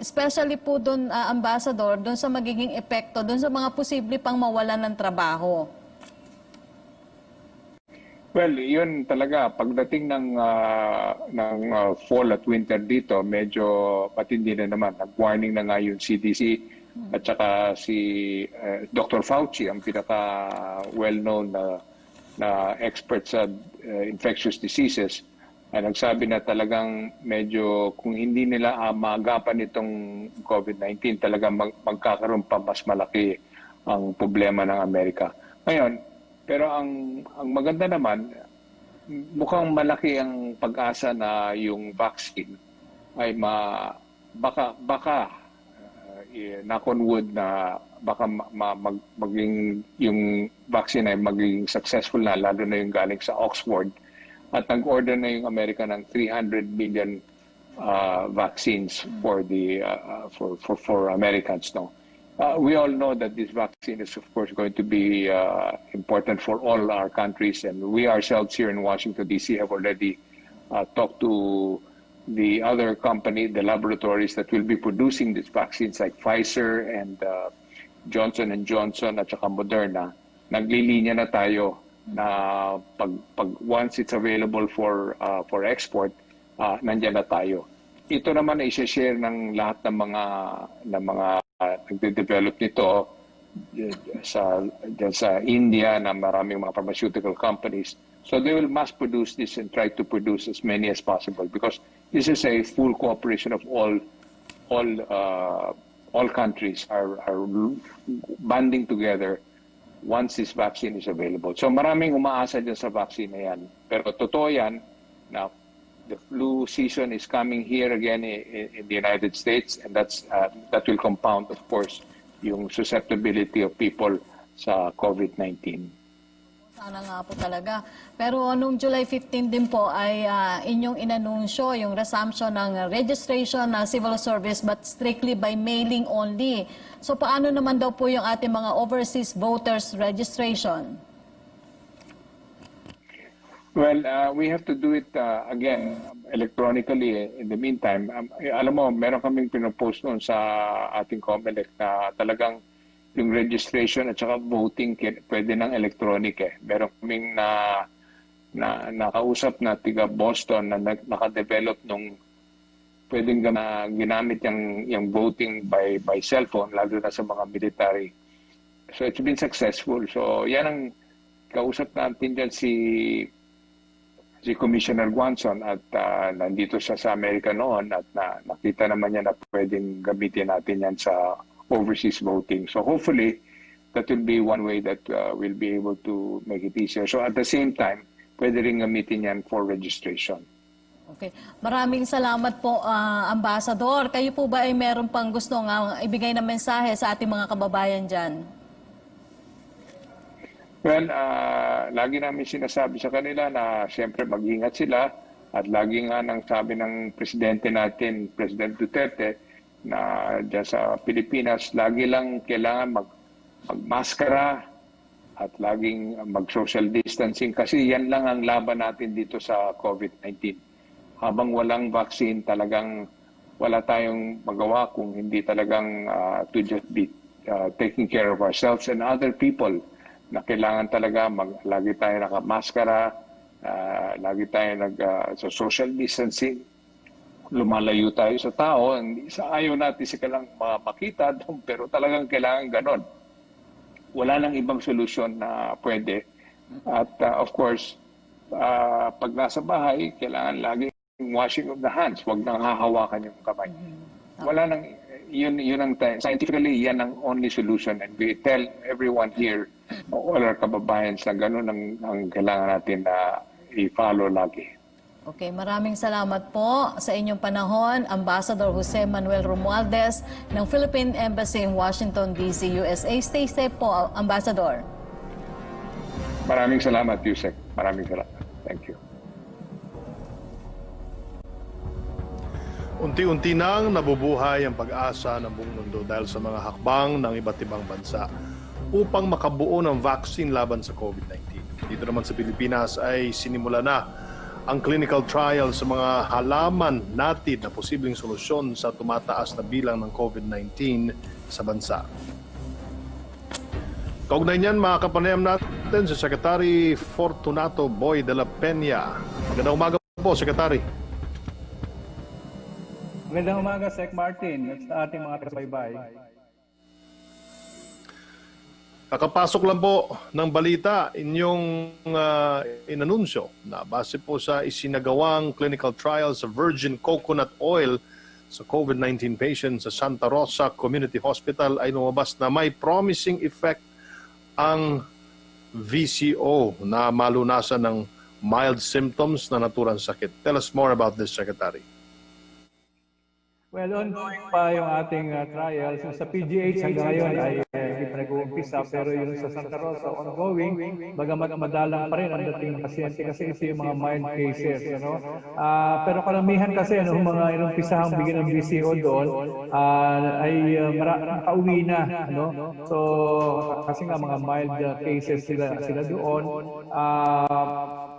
Especially po doon, Ambassador, doon sa magiging epekto, doon sa mga posible pang mawalan ng trabaho. Well, yun talaga. Pagdating ng fall at winter dito, medyo patindi na naman. Nag-warning na nga yung CDC at saka si Dr. Fauci, ang pinaka well-known na expert sa infectious diseases, ay nagsabi na talagang medyo kung hindi nila maagapan itong COVID-19, talagang magkakaroon pa mas malaki ang problema ng Amerika. Ngayon, pero ang maganda naman, mukhang malaki ang pag-asa na yung vaccine ay baka knock on wood na baka maging yung vaccine ay maging successful na, lalo na yung galing sa Oxford, at nag-order na yung Amerika ng 300 million vaccines for the for Americans, no. We all know that this vaccine is, of course, going to be important for all our countries, and we ourselves here in Washington, D.C. have already talked to the other company, the laboratories that will be producing these vaccines, like Pfizer and Johnson & Johnson at saka Moderna. Naglilinya na tayo na pag once it's available for export, nandiyan na tayo. Ito naman ay i-share ng lahat ng mga nagde-develop nito sa India na maraming mga pharmaceutical companies. So they will mass produce this and try to produce as many as possible, because this is a full cooperation of all countries are banding together once this vaccine is available. So maraming umaasa dyan sa vaccine na yan. Pero totoo yan na the flu season is coming here again in the United States, and that will compound, of course, yung susceptibility of people sa COVID-19. Sana nga po talaga. Pero noong July 15 din po ay inyong inanunsyo yung resumption ng registration ng civil service but strictly by mailing only. So paano naman daw po yung ating mga overseas voters registration? Well, we have to do it again electronically in the meantime. Alam mo, meron kaming pinopost noon sa ating COMELEC na talagang yung registration at saka voting pwede ng electronic eh. Meron kaming nakausap na tiga Boston na nakadevelop nung pwedeng ginamit yung voting by cellphone, lalo na sa mga military. So it's been successful. So yan ang kausap natin dyan si Commissioner Guanzon, at nandito siya sa Amerika noon, at nakita naman niya na pwedeng gamitin natin yan sa overseas voting. So hopefully, that will be one way that we'll be able to make it easier. So at the same time, pwede rin gamitin yan for registration. Okay. Maraming salamat po, Ambassador. Kayo po ba ay meron pang gustong ibigay na mensahe sa ating mga kababayan dyan? Well, lagi namin sinasabi sa kanila na siyempre mag-ingat sila, at lagi nga nang sabi ng presidente natin, President Duterte, na dyan sa Pilipinas, lagi lang kailangan magmaskara at laging mag-social distancing, kasi yan lang ang laban natin dito sa COVID-19. Habang walang vaccine, talagang wala tayong magawa kung hindi talagang to just be taking care of ourselves and other people, na kailangan talaga lagi tayo nakamaskara, lagi tayo sa social distancing, lumalayo tayo sa tao. Ayaw natin lang makita, pero talagang kailangan ganon. Wala nang ibang solusyon na pwede. At of course, pag nasa bahay, kailangan lagi washing of the hands. Huwag nang hahawakan yung kamay. Wala nang, yun ang scientifically, yan ang only solution, and we tell everyone here, all our kababayans, na ganun ang kailangan natin na i-follow lagi. Okay, maraming salamat po sa inyong panahon, Ambassador Jose Manuel Romualdez ng Philippine Embassy in Washington, D.C., USA. Stay safe po, Ambassador. Maraming salamat, Yusek. Maraming salamat. Thank you. Unti-unti nang nabubuhay ang pag-asa ng buong mundo dahil sa mga hakbang ng iba't ibang bansa upang makabuo ng vaccine laban sa COVID-19. Dito naman sa Pilipinas ay sinimula na ang clinical trial sa mga halaman natin na posibleng solusyon sa tumataas na bilang ng COVID-19 sa bansa. Kaugnay niyan, mga kapanayam natin si Secretary Fortunato Boy de la Peña. Magandang umaga po, Secretary. Magandang umaga, Sec Martin, at sa ating mga kasabaybay. Kakapasok lang po ng balita, inyong inanunsyo na base po sa isinagawang clinical trial sa virgin coconut oil sa COVID-19 patients sa Santa Rosa Community Hospital ay lumabas na may promising effect ang VCO na malunasan ng mild symptoms na naturang sakit. Tell us more about this, Secretary. Well, ongoing pa yung ating trials. Sa PGH hanggang ngayon ay hindi pa nag-uumpisa, pero yung sa Santa Rosa ongoing, bagamat madalang pa rin ang dating pasyente kasi ito yung mga mild cases. Pero karamihan kasi mga inumpisahang bigyan ng VCO doon ay nakauwi na. So kasi nga mga mild cases sila doon.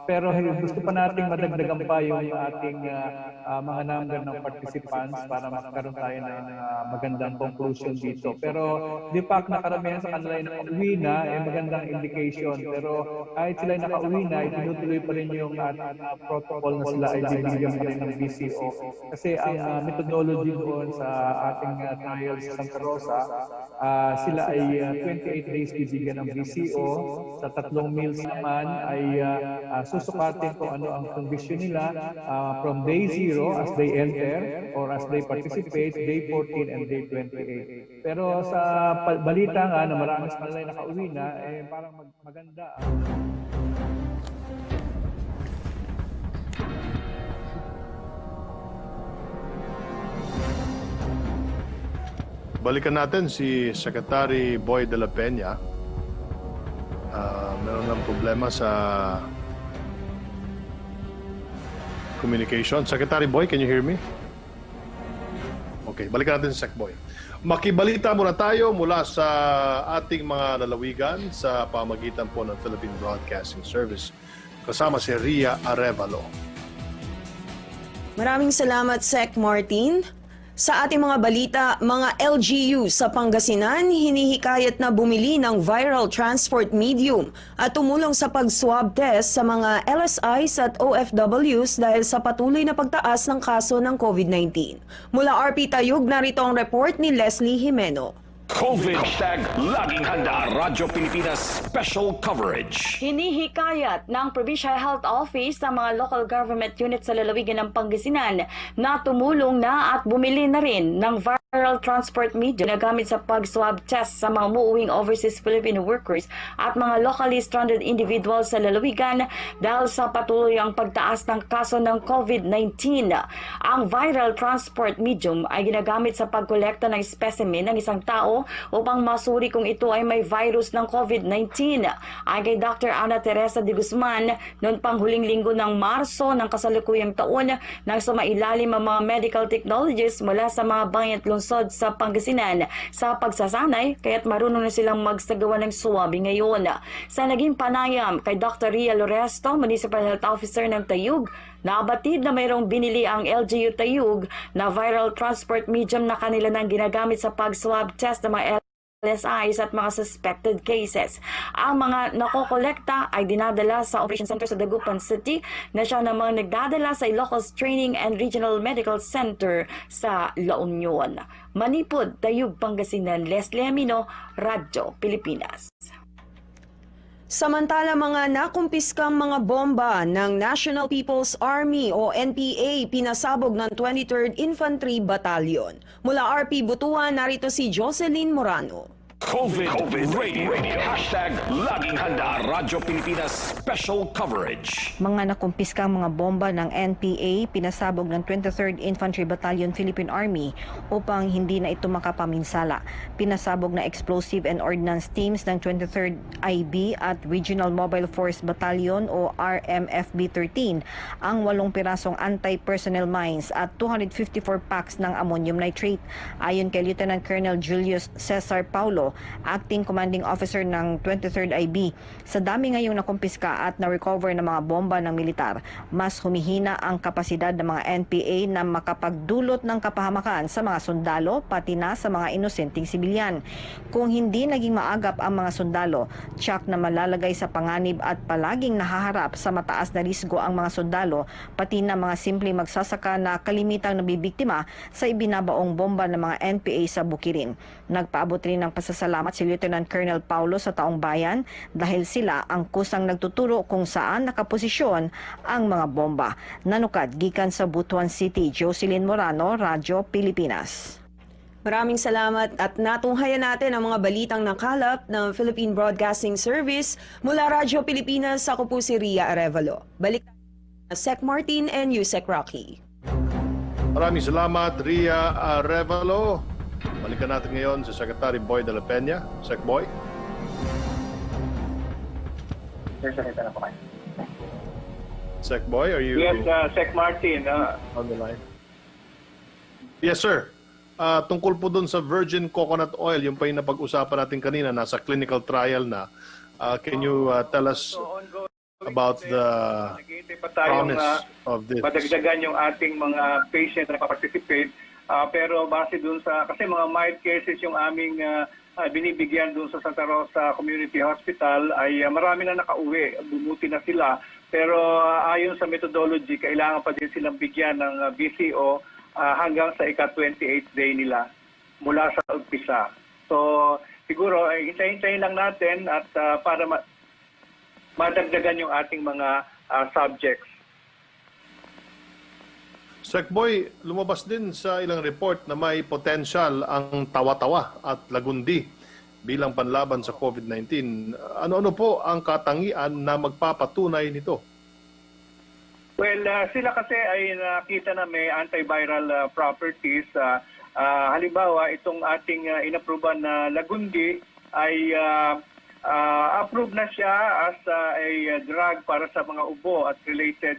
Pero gusto pa nating madagdagan pa yung ating mga number ng participants para magkaroon tayo ng magandang conclusion dito. Pero di pa nakaramihan sa kanila ay nakauwi na, magandang indication. Pero kahit sila ay nakauwi na, itinutuloy pa rin yung protocol na sila ay bibigyan pa rin ng VCO. Kasi ang methodology doon sa ating trials sa Santa Rosa, sila ay 28 days bibigyan ng VCO. Sa 3 meals naman ay susukatin kung ano ang condition nila from day 0 as they enter or as they participate, day 14 and day 28. Pero sa balita nga na marami sa kanila nakauwi na, parang maganda. Balikan natin si Secretary Boy de la Peña. Meron ng problema sa communication. Secretary Boy, can you hear me? Okay, balikan natin si Sec Boy. Makibalita muna tayo mula sa ating mga lalawigan sa pamagitan po ng Philippine Broadcasting Service. Kasama si Ria Arevalo. Maraming salamat, Sec Martin. Sa ating mga balita, mga LGU sa Pangasinan hinihikayat na bumili ng viral transport medium at tumulong sa pag-swab test sa mga LSIs at OFWs dahil sa patuloy na pagtaas ng kaso ng COVID-19. Mula RP Tayug, narito ang report ni Leslie Jimeno. COVID #Laging Handa Radyo Pilipinas Special Coverage. Hinihikayat ng Provincial Health Office sa mga local government units sa lalawigan ng Pangasinan na tumulong na at bumili na rin ng viral transport medium na gamit sa pag-swab test sa mga umuuwing overseas Filipino workers at mga locally stranded individuals sa lalawigan dahil sa patuloy ang pagtaas ng kaso ng COVID-19. Ang viral transport medium ay ginagamit sa pagkolekta ng specimen ng isang tao upang masuri kung ito ay may virus ng COVID-19. Ay kay Dr. Ana Teresa de Guzman, noon pang huling linggo ng Marso ng kasalukuyang taon nang sumailalim ang mga medical technologies mula sa mga bayan at lungsod sa Pangasinan sa pagsasanay kaya't marunong na silang magsagawa ng swabi ngayon. Sa naging panayam kay Dr. Ria Loresto, Municipal Health Officer ng Tayug, nabatid na mayroong binili ang LGU Tayug na viral transport medium na kanila nang ginagamit sa pag-swab test ng mga LSIs at mga suspected cases. Ang mga nakokolekta ay dinadala sa Operation Center sa Dagupan City na siya namang nagdadala sa Ilocos Training and Regional Medical Center sa La Union. Manipod, Tayug, Pangasinan, Leslie Amino, Radyo Pilipinas. Samantala, mga nakumpiskang mga bomba ng National People's Army o NPA pinasabog ng 23rd Infantry Battalion. Mula RP Butuan, narito si Jocelyn Morano. COVID Radio. #Laging Handa Radyo Pilipinas Special Coverage. Mga nakumpiskang mga bomba ng NPA pinasabog ng 23rd Infantry Battalion Philippine Army upang hindi na ito makapaminsala. Pinasabog na explosive and ordnance teams ng 23rd IB at Regional Mobile Force Battalion o RMFB-13 ang 8 pirasong anti-personnel mines at 254 packs ng ammonium nitrate. Ayon kay Lieutenant Colonel Julius Cesar Paulo, Acting Commanding Officer ng 23rd IB, sa dami ngayong nakumpiska at na-recover ng mga bomba ng militar, mas humihina ang kapasidad ng mga NPA na makapagdulot ng kapahamakan sa mga sundalo pati na sa mga inosenteng sibilyan. Kung hindi naging maagap ang mga sundalo, tiyak na malalagay sa panganib at palaging nahaharap sa mataas na risgo ang mga sundalo pati na mga simpleng magsasaka na kalimitang nabibiktima sa ibinabaong bomba ng mga NPA sa bukirin. Nagpaabot rin ng pasasalamat si Lieutenant Colonel Paulo sa taong bayan dahil sila ang kusang nagtuturo kung saan nakaposisyon ang mga bomba. Nanukad gikan sa Butuan City, Jocelyn Morano, Radyo Pilipinas. Maraming salamat at natunghayan natin ang mga balitang nakalap ng Philippine Broadcasting Service mula Radyo Pilipinas. Ako po si Ria Arevalo. Balik na Sec Martin and Yusek Rocky. Maraming salamat, Ria Arevalo. Balikan natin ngayon si Secretary Boy de la Peña. Sec Boy. Sec Boy, are you Sec Martin. on the line? Yes, sir. Tungkol po dun sa virgin coconut oil, yung pa yung napag-usapan natin kanina, nasa clinical trial na. Can you tell us about the promise of this? Madagdagan yung ating mga patient na participate. Pero base dun sa, kasi mga mild cases yung aming binibigyan dun sa Santa Rosa Community Hospital ay marami na nakauwi, bumuti na sila. Pero ayon sa methodology, kailangan pa din silang bigyan ng BCO hanggang sa ika-28th day nila mula sa umpisa. So siguro hintayin lang natin at para madagdagan yung ating mga subjects. Sec Boy, lumabas din sa ilang report na may potential ang tawa-tawa at lagundi bilang panlaban sa COVID-19. Ano-ano po ang katangian na magpapatunay nito? Well, sila kasi ay nakita na may antiviral properties. Halimbawa, itong ating inapruban na lagundi ay approved na siya as a drug para sa mga ubo at related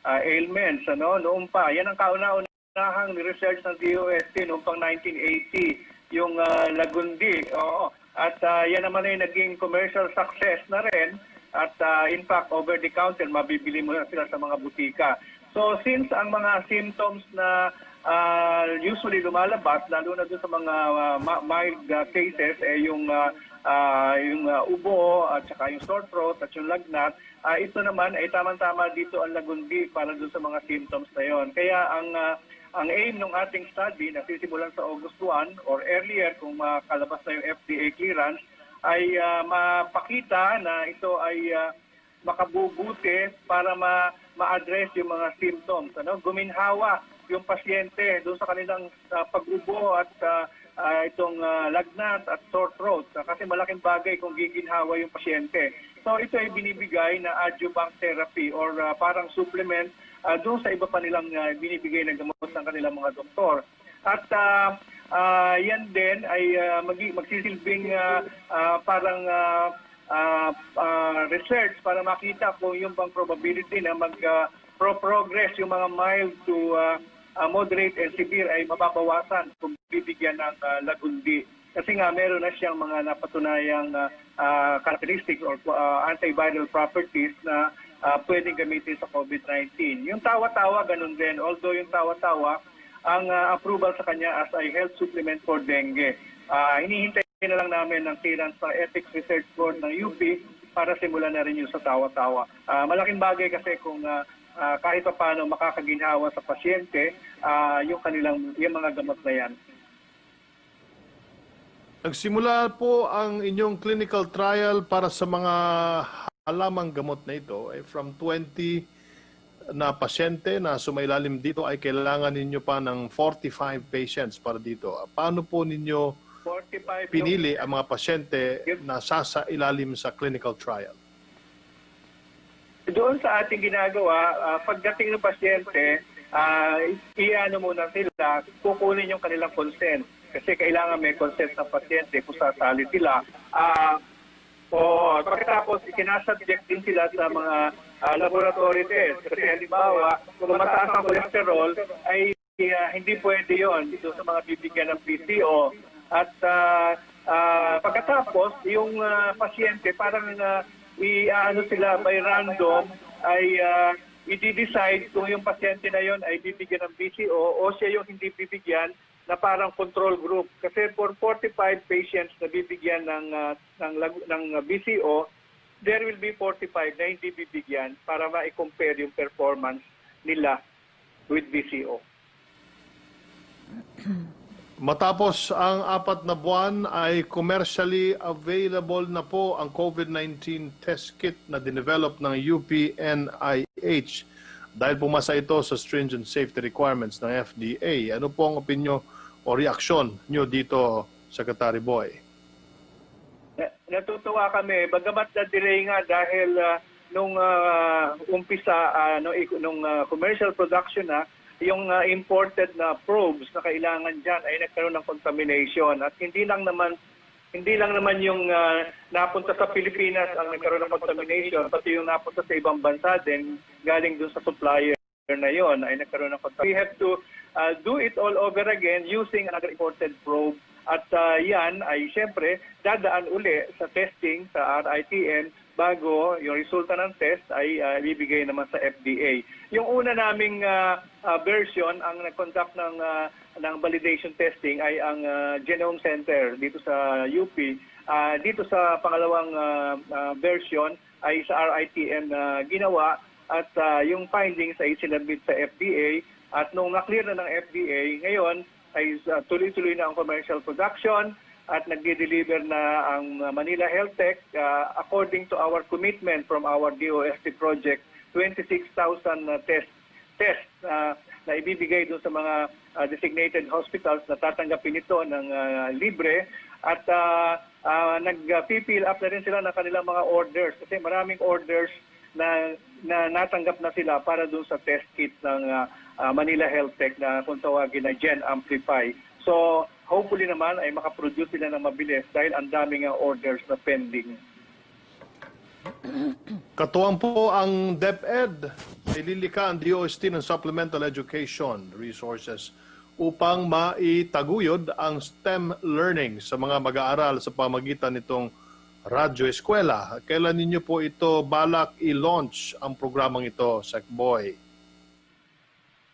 ailments. Noong pa, yan ang kauna-unahang research ng DOST noong pang 1980, yung lagundi. Oo. At yan naman ay naging commercial success na rin. At in fact, over the counter, mabibili mo na sila sa mga butika. So since ang mga symptoms na usually lumalabas, lalo na doon sa mga mild cases, yung ubo at saka yung sore throat at yung lagnat, ito naman ay tamang-tama dito ang lagundi para doon sa mga symptoms na yon. Kaya ang aim ng ating study na sisimulan sa August 1 or earlier kung makalabas na yung FDA clearance, ay mapakita na ito ay makabubuti para ma-address yung mga symptoms. Guminhawa yung pasyente doon sa kanilang pag-ubo at itong lagnat at sore throat. Kasi malaking bagay kung giginhawa yung pasyente. So ito ay binibigay na adjuvant therapy or parang supplement doon sa iba pa nilang binibigay na gamot ng kanilang mga doktor. At yan din ay magsisilbing parang research para makita kung yung bang probability na mag-progress yung mga mild to moderate and severe ay mababawasan kung bibigyan ng lagundi. Kasi nga meron na siyang mga napatunayang characteristics or antiviral properties na pwedeng gamitin sa COVID-19. Yung tawa-tawa, ganun din. Although yung tawa-tawa, ang approval sa kanya as a health supplement for dengue. Hinihintay na lang namin ng clearance sa Ethics Research Board ng UP para simulan na rin yung sa tawa-tawa. Malaking bagay kasi kung kahit pa paano makakaginhawa sa pasyente yung mga gamot na yan. Nagsimula po ang inyong clinical trial para sa mga halamang gamot na ito from 20 na pasyente na sumailalim dito ay kailangan ninyo pa ng 45 patients para dito. Paano po ninyo pinili ang mga pasyente na sasailalim sa clinical trial? Doon sa ating ginagawa, pagdating ng pasyente, iano muna sila, kukunin yung kanilang consent. Kasi kailangan may consent ng pasyente kung sasali sila. Pagkatapos, ikinasubject din sila sa mga laboratory test. Kasi halimbawa, kung mataas ang cholesterol, ay hindi pwede yon dito sa mga bibigyan ng PCO. At pagkatapos, yung pasyente, parang sila by random, ay i-decide kung yung pasyente na yon ay bibigyan ng PCO o siya yung hindi bibigyan na parang control group. Kasi for 45 patients na bibigyan ng BCO, there will be 45 na hindi bibigyan para ma-compare yung performance nila with BCO. Matapos ang 4 na buwan ay commercially available na po ang COVID-19 test kit na dinevelop ng UP-NIH dahil pumasa ito sa stringent safety requirements ng FDA. Ano po ang opinyo o reaksyon nyo dito, Secretary Boy? Natutuwa kami, bagamat na-delay nga dahil nung umpisa, nung commercial production na, yung imported na probes na kailangan dyan ay nagkaroon ng contamination. At hindi lang naman yung napunta sa Pilipinas ang nagkaroon ng contamination, pati yung napunta sa ibang bansa din, galing dun sa supplier na yon ay nagkaroon ng contamination. We have to do it all over again using another imported probe. At yan ay siyempre dadaan uli sa testing sa RITN bago yung resulta ng test ay ibibigay naman sa FDA. Yung una naming version, ang nag-conduct ng validation testing ay ang Genome Center dito sa UP. Dito sa pangalawang version ay sa RITN ginawa at yung findings ay sinabit sa FDA. At nung na-clear na ng FDA, ngayon ay tuloy-tuloy na ang commercial production at nagde-deliver na ang Manila Health Tech according to our commitment from our DOST project, 26,000 tests na ibibigay doon sa mga designated hospitals na tatanggapin ito ng libre at nag-fill up na rin sila ng kanilang mga orders kasi maraming orders na natanggap na sila para doon sa test kit ng Manila Health Tech na kung tawagin na Gen Amplify. So, hopefully naman ay makaproduce sila ng mabilis dahil ang daming orders na pending. Katuwang po ang DepEd, ililika ang DOST ng supplemental education resources upang maitaguyod ang STEM learning sa mga mag-aaral sa pamagitan nitong radyo eskwela. Kailan ninyo po ito balak i-launch ang programang ito, Sec Boy?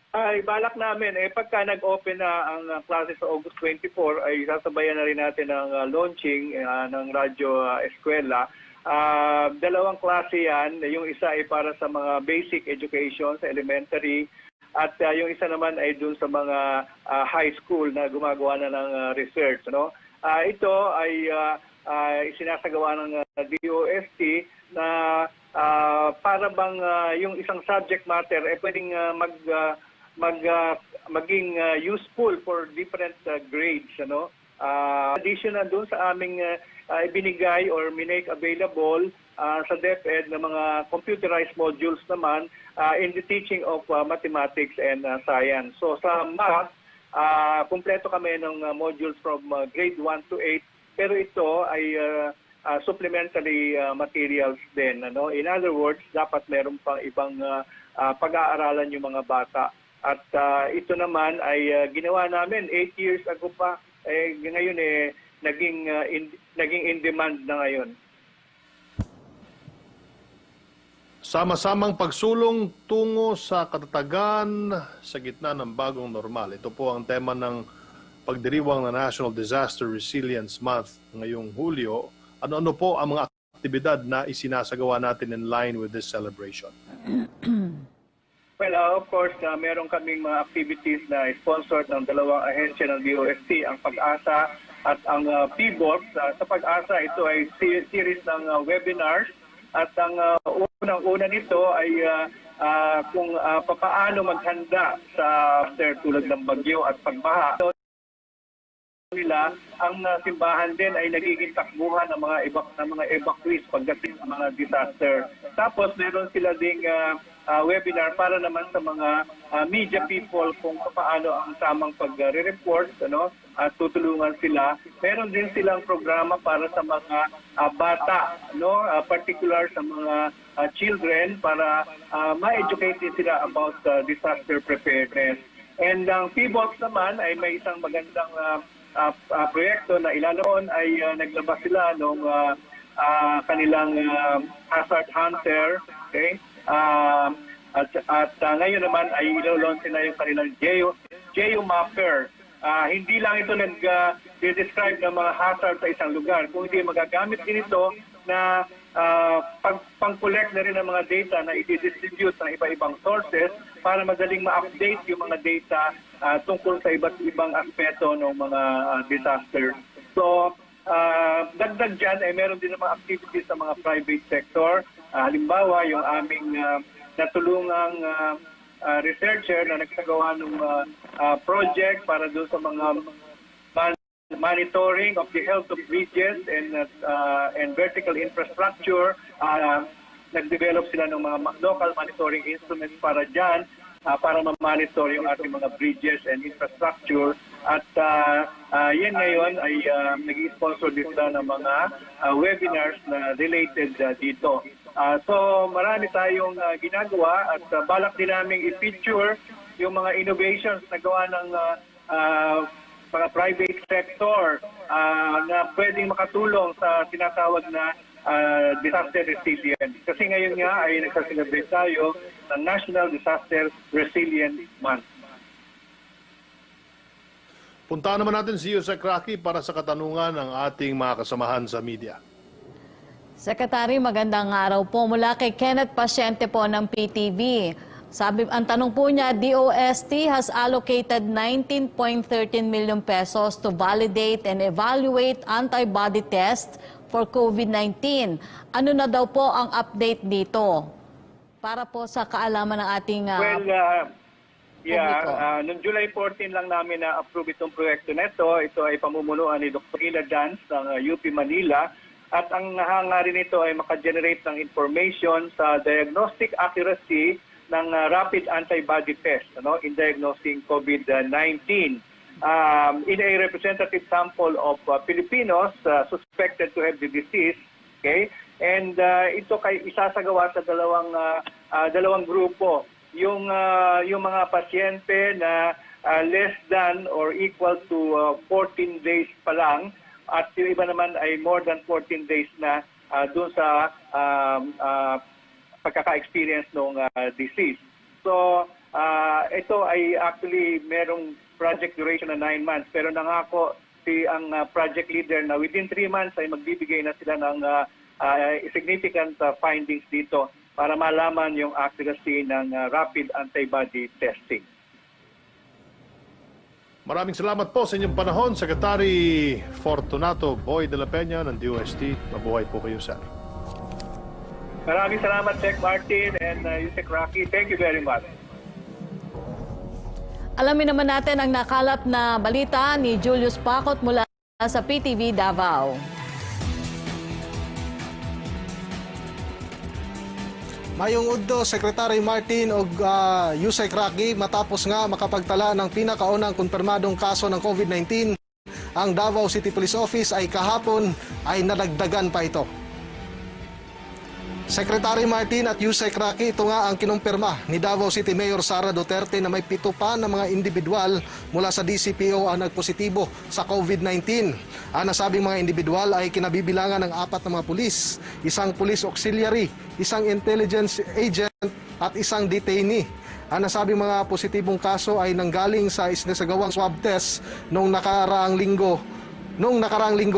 Ay, balak namin, pagka nag-open na ang klase sa August 24, ay sasabayan na rin natin ang launching ng radyo eskwela. Dalawang klase yan, yung isa ay para sa mga basic education sa elementary at yung isa naman ay dun sa mga high school na gumagawa na ng research. No? Ito ay sinasagawa ng DOST na para bang yung isang subject matter ay pwedeng maging useful for different grades, ano? Additional doon sa aming ibinigay or minake available sa DepEd na mga computerized modules naman in the teaching of mathematics and science. So sa math, kumpleto kami ng modules from grade 1 to 8, pero ito ay supplementary materials din, ano? In other words, dapat meron pang ibang pag-aaralan yung mga bata. At ito naman ay ginawa namin 8 years ago pa. Ngayon naging in demand na ngayon. Sama-samang pagsulong tungo sa katatagan sa gitna ng bagong normal. Ito po ang tema ng pagdiriwang na National Disaster Resilience Month ngayong Hulyo. Ano-ano po ang mga aktibidad na isinasagawa natin in line with this celebration? Well, of course, meron kaming mga activities na sponsored ng dalawang ahensya ng DOST, ang Pag-asa at ang PBOS. Sa Pag-asa, ito ay series ng webinars at ang unang-una nito ay kung papaano maghanda sa after tulad ng bagyo at pagbaha. Nila, ang simbahan din ay nagiging takbuhan ng mga evacuees pagdating sa mga disaster. Tapos meron sila ding webinar para naman sa mga media people kung paano ang tamang pagre-report, ano, at tutulungan sila. Meron din silang programa para sa mga bata, no, particular sa mga children para ma-educate din sila about disaster preparedness. And ang PBOX naman ay may isang magandang proyekto na ilalaon ay naglabas sila ng kanilang hazard hunter, okay? At ngayon naman ay ilo-launch na yung kanilang geomapper. Hindi lang ito nag-describe ng mga hazard sa isang lugar, kung hindi magagamit din ito na pang-collect na rin ng mga data na i-distribute ng iba-ibang sources para madaling ma-update yung mga data tungkol sa iba't ibang aspeto ng mga disaster. So, dagdag dyan, meron din ng mga activities sa mga private sector. Halimbawa, yung aming natulungang researcher na nagsagawa ng project para doon sa mga monitoring of the health of bridges and vertical infrastructure. Nag-develop sila ng mga local monitoring instruments para dyan, para ma-monitor yung ating mga bridges and infrastructure. At yan ngayon ay nag-sponsor din sila ng mga webinars na related dito. So marami tayong ginagawa at balak din namin i-feature yung mga innovations na gawa ng mga private sector na pwedeng makatulong sa tinatawag na disaster resilience. Kasi ngayon nga ay nagsaselebrate tayo ng National Disaster Resilience Month. Puntahan naman natin si Yusek Raki para sa katanungan ng ating mga kasamahan sa media. Secretary, magandang araw po. Mula kay Kenneth Pasyente po ng PTV. Ang tanong po niya, DOST has allocated 19.13 million pesos to validate and evaluate antibody tests for COVID-19. Ano na daw po ang update dito? Para po sa kaalaman ng ating noong July 14 lang namin na-approve itong proyekto neto. Ito ay pamumunuan ni Dr. Ila Dance ng UP Manila. At ang hangarin nito ay makagenerate ng information sa diagnostic accuracy ng rapid antibody test in diagnosing COVID-19. In a representative sample of Filipinos suspected to have the disease, okay? And ito kay isasagawa sa dalawang grupo. Yung mga pasyente na less than or equal to 14 days pa lang, at yung iba naman ay more than 14 days na doon sa pagkaka-experience ng disease. So, ito ay actually merong project duration na 9 months. Pero nangako ang project leader na within 3 months ay magbibigay na sila ng significant findings dito para malaman yung accuracy ng rapid antibody testing. Maraming salamat po sa inyong panahon, Secretary Fortunato Boy de la Peña ng DOST. Mabuhay po kayo, sir. Maraming salamat, Sec Martin and Yusek Raki. Thank you very much. Alamin naman natin ang nakalap na balita ni Julius Pacot mula sa PTV Davao. Mayong udto, Secretary Martin o Yusek Raki, matapos nga makapagtala ng pinakaunang kumpirmadong kaso ng COVID-19, ang Davao City Police Office ay kahapon ay nadagdagan pa ito. Secretary Martin at Yusek Raki, ito nga ang kinumpirma ni Davao City Mayor Sara Duterte na may 7 pa na mga individual mula sa DCPO ang nagpositibo sa COVID-19. Ang nasabing mga individual ay kinabibilangan ng 4 na mga pulis, isang police auxiliary, isang intelligence agent at isang detainee. Ang nasabing mga positibong kaso ay nanggaling sa isinasagawang swab test noong nakaraang linggo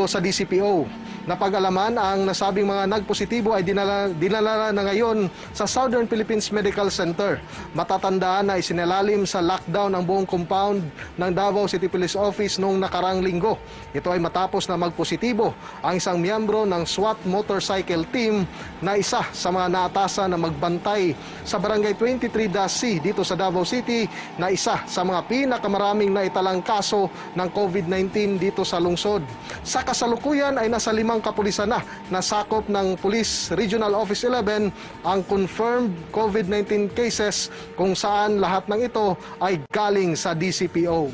sa DCPO. Napag-alaman, ang nasabing mga nagpositibo ay dinala na ngayon sa Southern Philippines Medical Center. Matatandaan na isinalalim sa lockdown ang buong compound ng Davao City Police Office noong nakarang linggo. Ito ay matapos na magpositibo ang isang miyembro ng SWAT motorcycle team na isa sa mga naatasan na magbantay sa Barangay 23-C dito sa Davao City, na isa sa mga pinakamaraming naitalang kaso ng COVID-19 dito sa lungsod. Sa kasalukuyan ay nasa 5 kapulisan na sakop ng Police Regional Office 11 ang confirmed COVID-19 cases, kung saan lahat ng ito ay galing sa DCPO.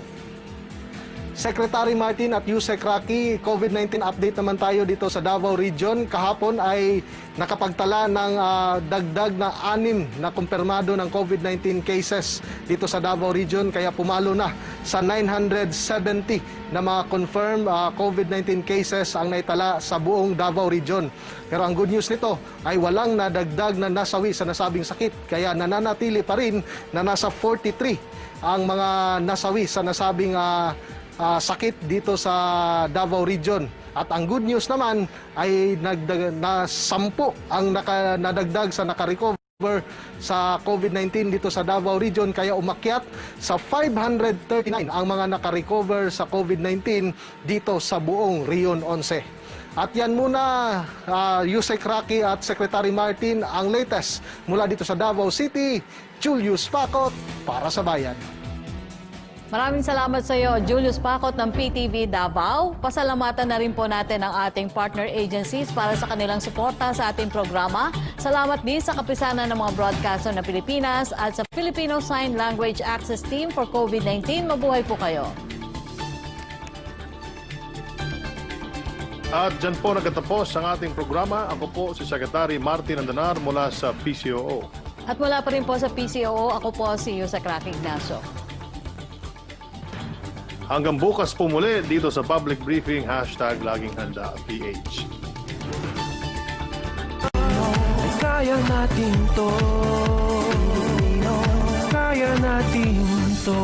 Secretary Martin at Yusek Raki, COVID-19 update naman tayo dito sa Davao Region. Kahapon ay nakapagtala ng dagdag na 6 na kumpirmado ng COVID-19 cases dito sa Davao Region, kaya pumalo na sa 970 na mga confirmed COVID-19 cases ang naitala sa buong Davao Region. Pero ang good news nito ay walang nadagdag na nasawi sa nasabing sakit, kaya nananatili pa rin na nasa 43 ang mga nasawi sa nasabing sakit dito sa Davao Region. At ang good news naman ay 10 ang nadagdag sa nakarecover sa COVID-19 dito sa Davao Region, kaya umakyat sa 539 ang mga nakarecover sa COVID-19 dito sa buong Rion 11. At yan muna, Yusek Raki at Secretary Martin, ang latest mula dito sa Davao City. Julius Pacot para sa Bayan. Maraming salamat sa iyo, Julius Pacot ng PTV Davao. Pasalamatan na rin po natin ang ating partner agencies para sa kanilang suporta sa ating programa. Salamat din sa kapisanan ng mga broadcaster na Pilipinas at sa Filipino Sign Language Access Team for COVID-19. Mabuhay po kayo. At dyan po nagtatapos ang ating programa. Ako po si Secretary Martin Andanar mula sa PCOO. At mula pa rin po sa PCOO, ako po si Yusek Rocky Ignacio. Hanggang bukas po muli dito sa public briefing, #LagingHandaPH. Kaya natin to. Kaya natin to.